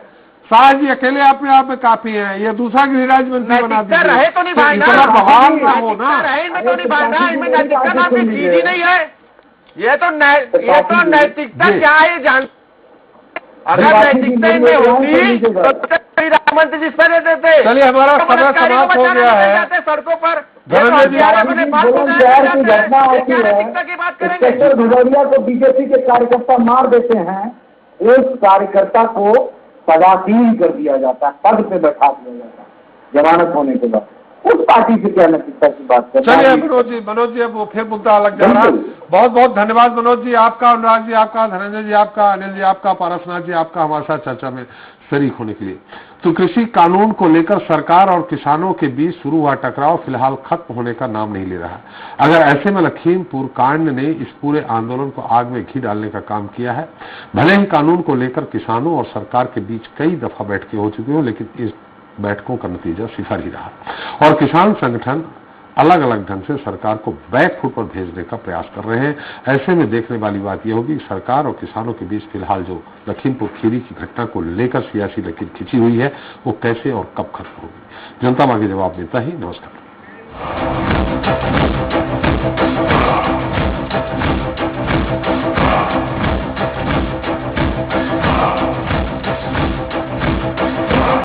शाह जी अकेले अपने आप में काफी हैं। ये दूसरा गृह राज्य मंत्री बना दीजिए। रहे तो निभाना, बहाल ना हो ना। इनमें तो निभाना, इनमें नैतिकता नाम की चीज ही नहीं है। ये तो नैतिकता क्या है जान। अगर नैतिकता इनमें होती तो गृह मंत्री जिस पर देते थे। चलिए हमारा समय समाप्त हो गया है। सड़कों पर घटना होती है, इंस्पेक्टर भदौरिया को बीजेपी के कार्यकर्ता मार देते हैं। उस कार्यकर्ता को पदासीन कर दिया जाता है, पद पे बैठा दिया जाता है जमानत होने के बाद। उस पार्टी से क्या नैतिकता की बात करते हैं। चलिए मनोज जी अब वो फिर मुद्दा अलग जा रहा है। बहुत बहुत धन्यवाद मनोज जी आपका, अनुराग जी आपका, धनंजय जी आपका, अनिल जी आपका, पारसनाथ जी आपका हमारे साथ चर्चा में शरीक होने के लिए। तो कृषि कानून को लेकर सरकार और किसानों के बीच शुरू हुआ टकराव फिलहाल खत्म होने का नाम नहीं ले रहा। अगर ऐसे में लखीमपुर कांड ने इस पूरे आंदोलन को आग में घी डालने का काम किया है। भले ही कानून को लेकर किसानों और सरकार के बीच कई दफा बैठकें हो चुकी हो, लेकिन इस बैठकों का नतीजा सिफर ही रहा और किसान संगठन अलग अलग ढंग से सरकार को बैक फुट पर भेजने का प्रयास कर रहे हैं। ऐसे में देखने वाली बात यह होगी कि सरकार और किसानों के बीच फिलहाल जो लखीमपुर खीरी की घटना को लेकर सियासी लकीर खींची हुई है वो कैसे और कब खत्म होगी। जनता आगे जवाब देता ही। नमस्कार।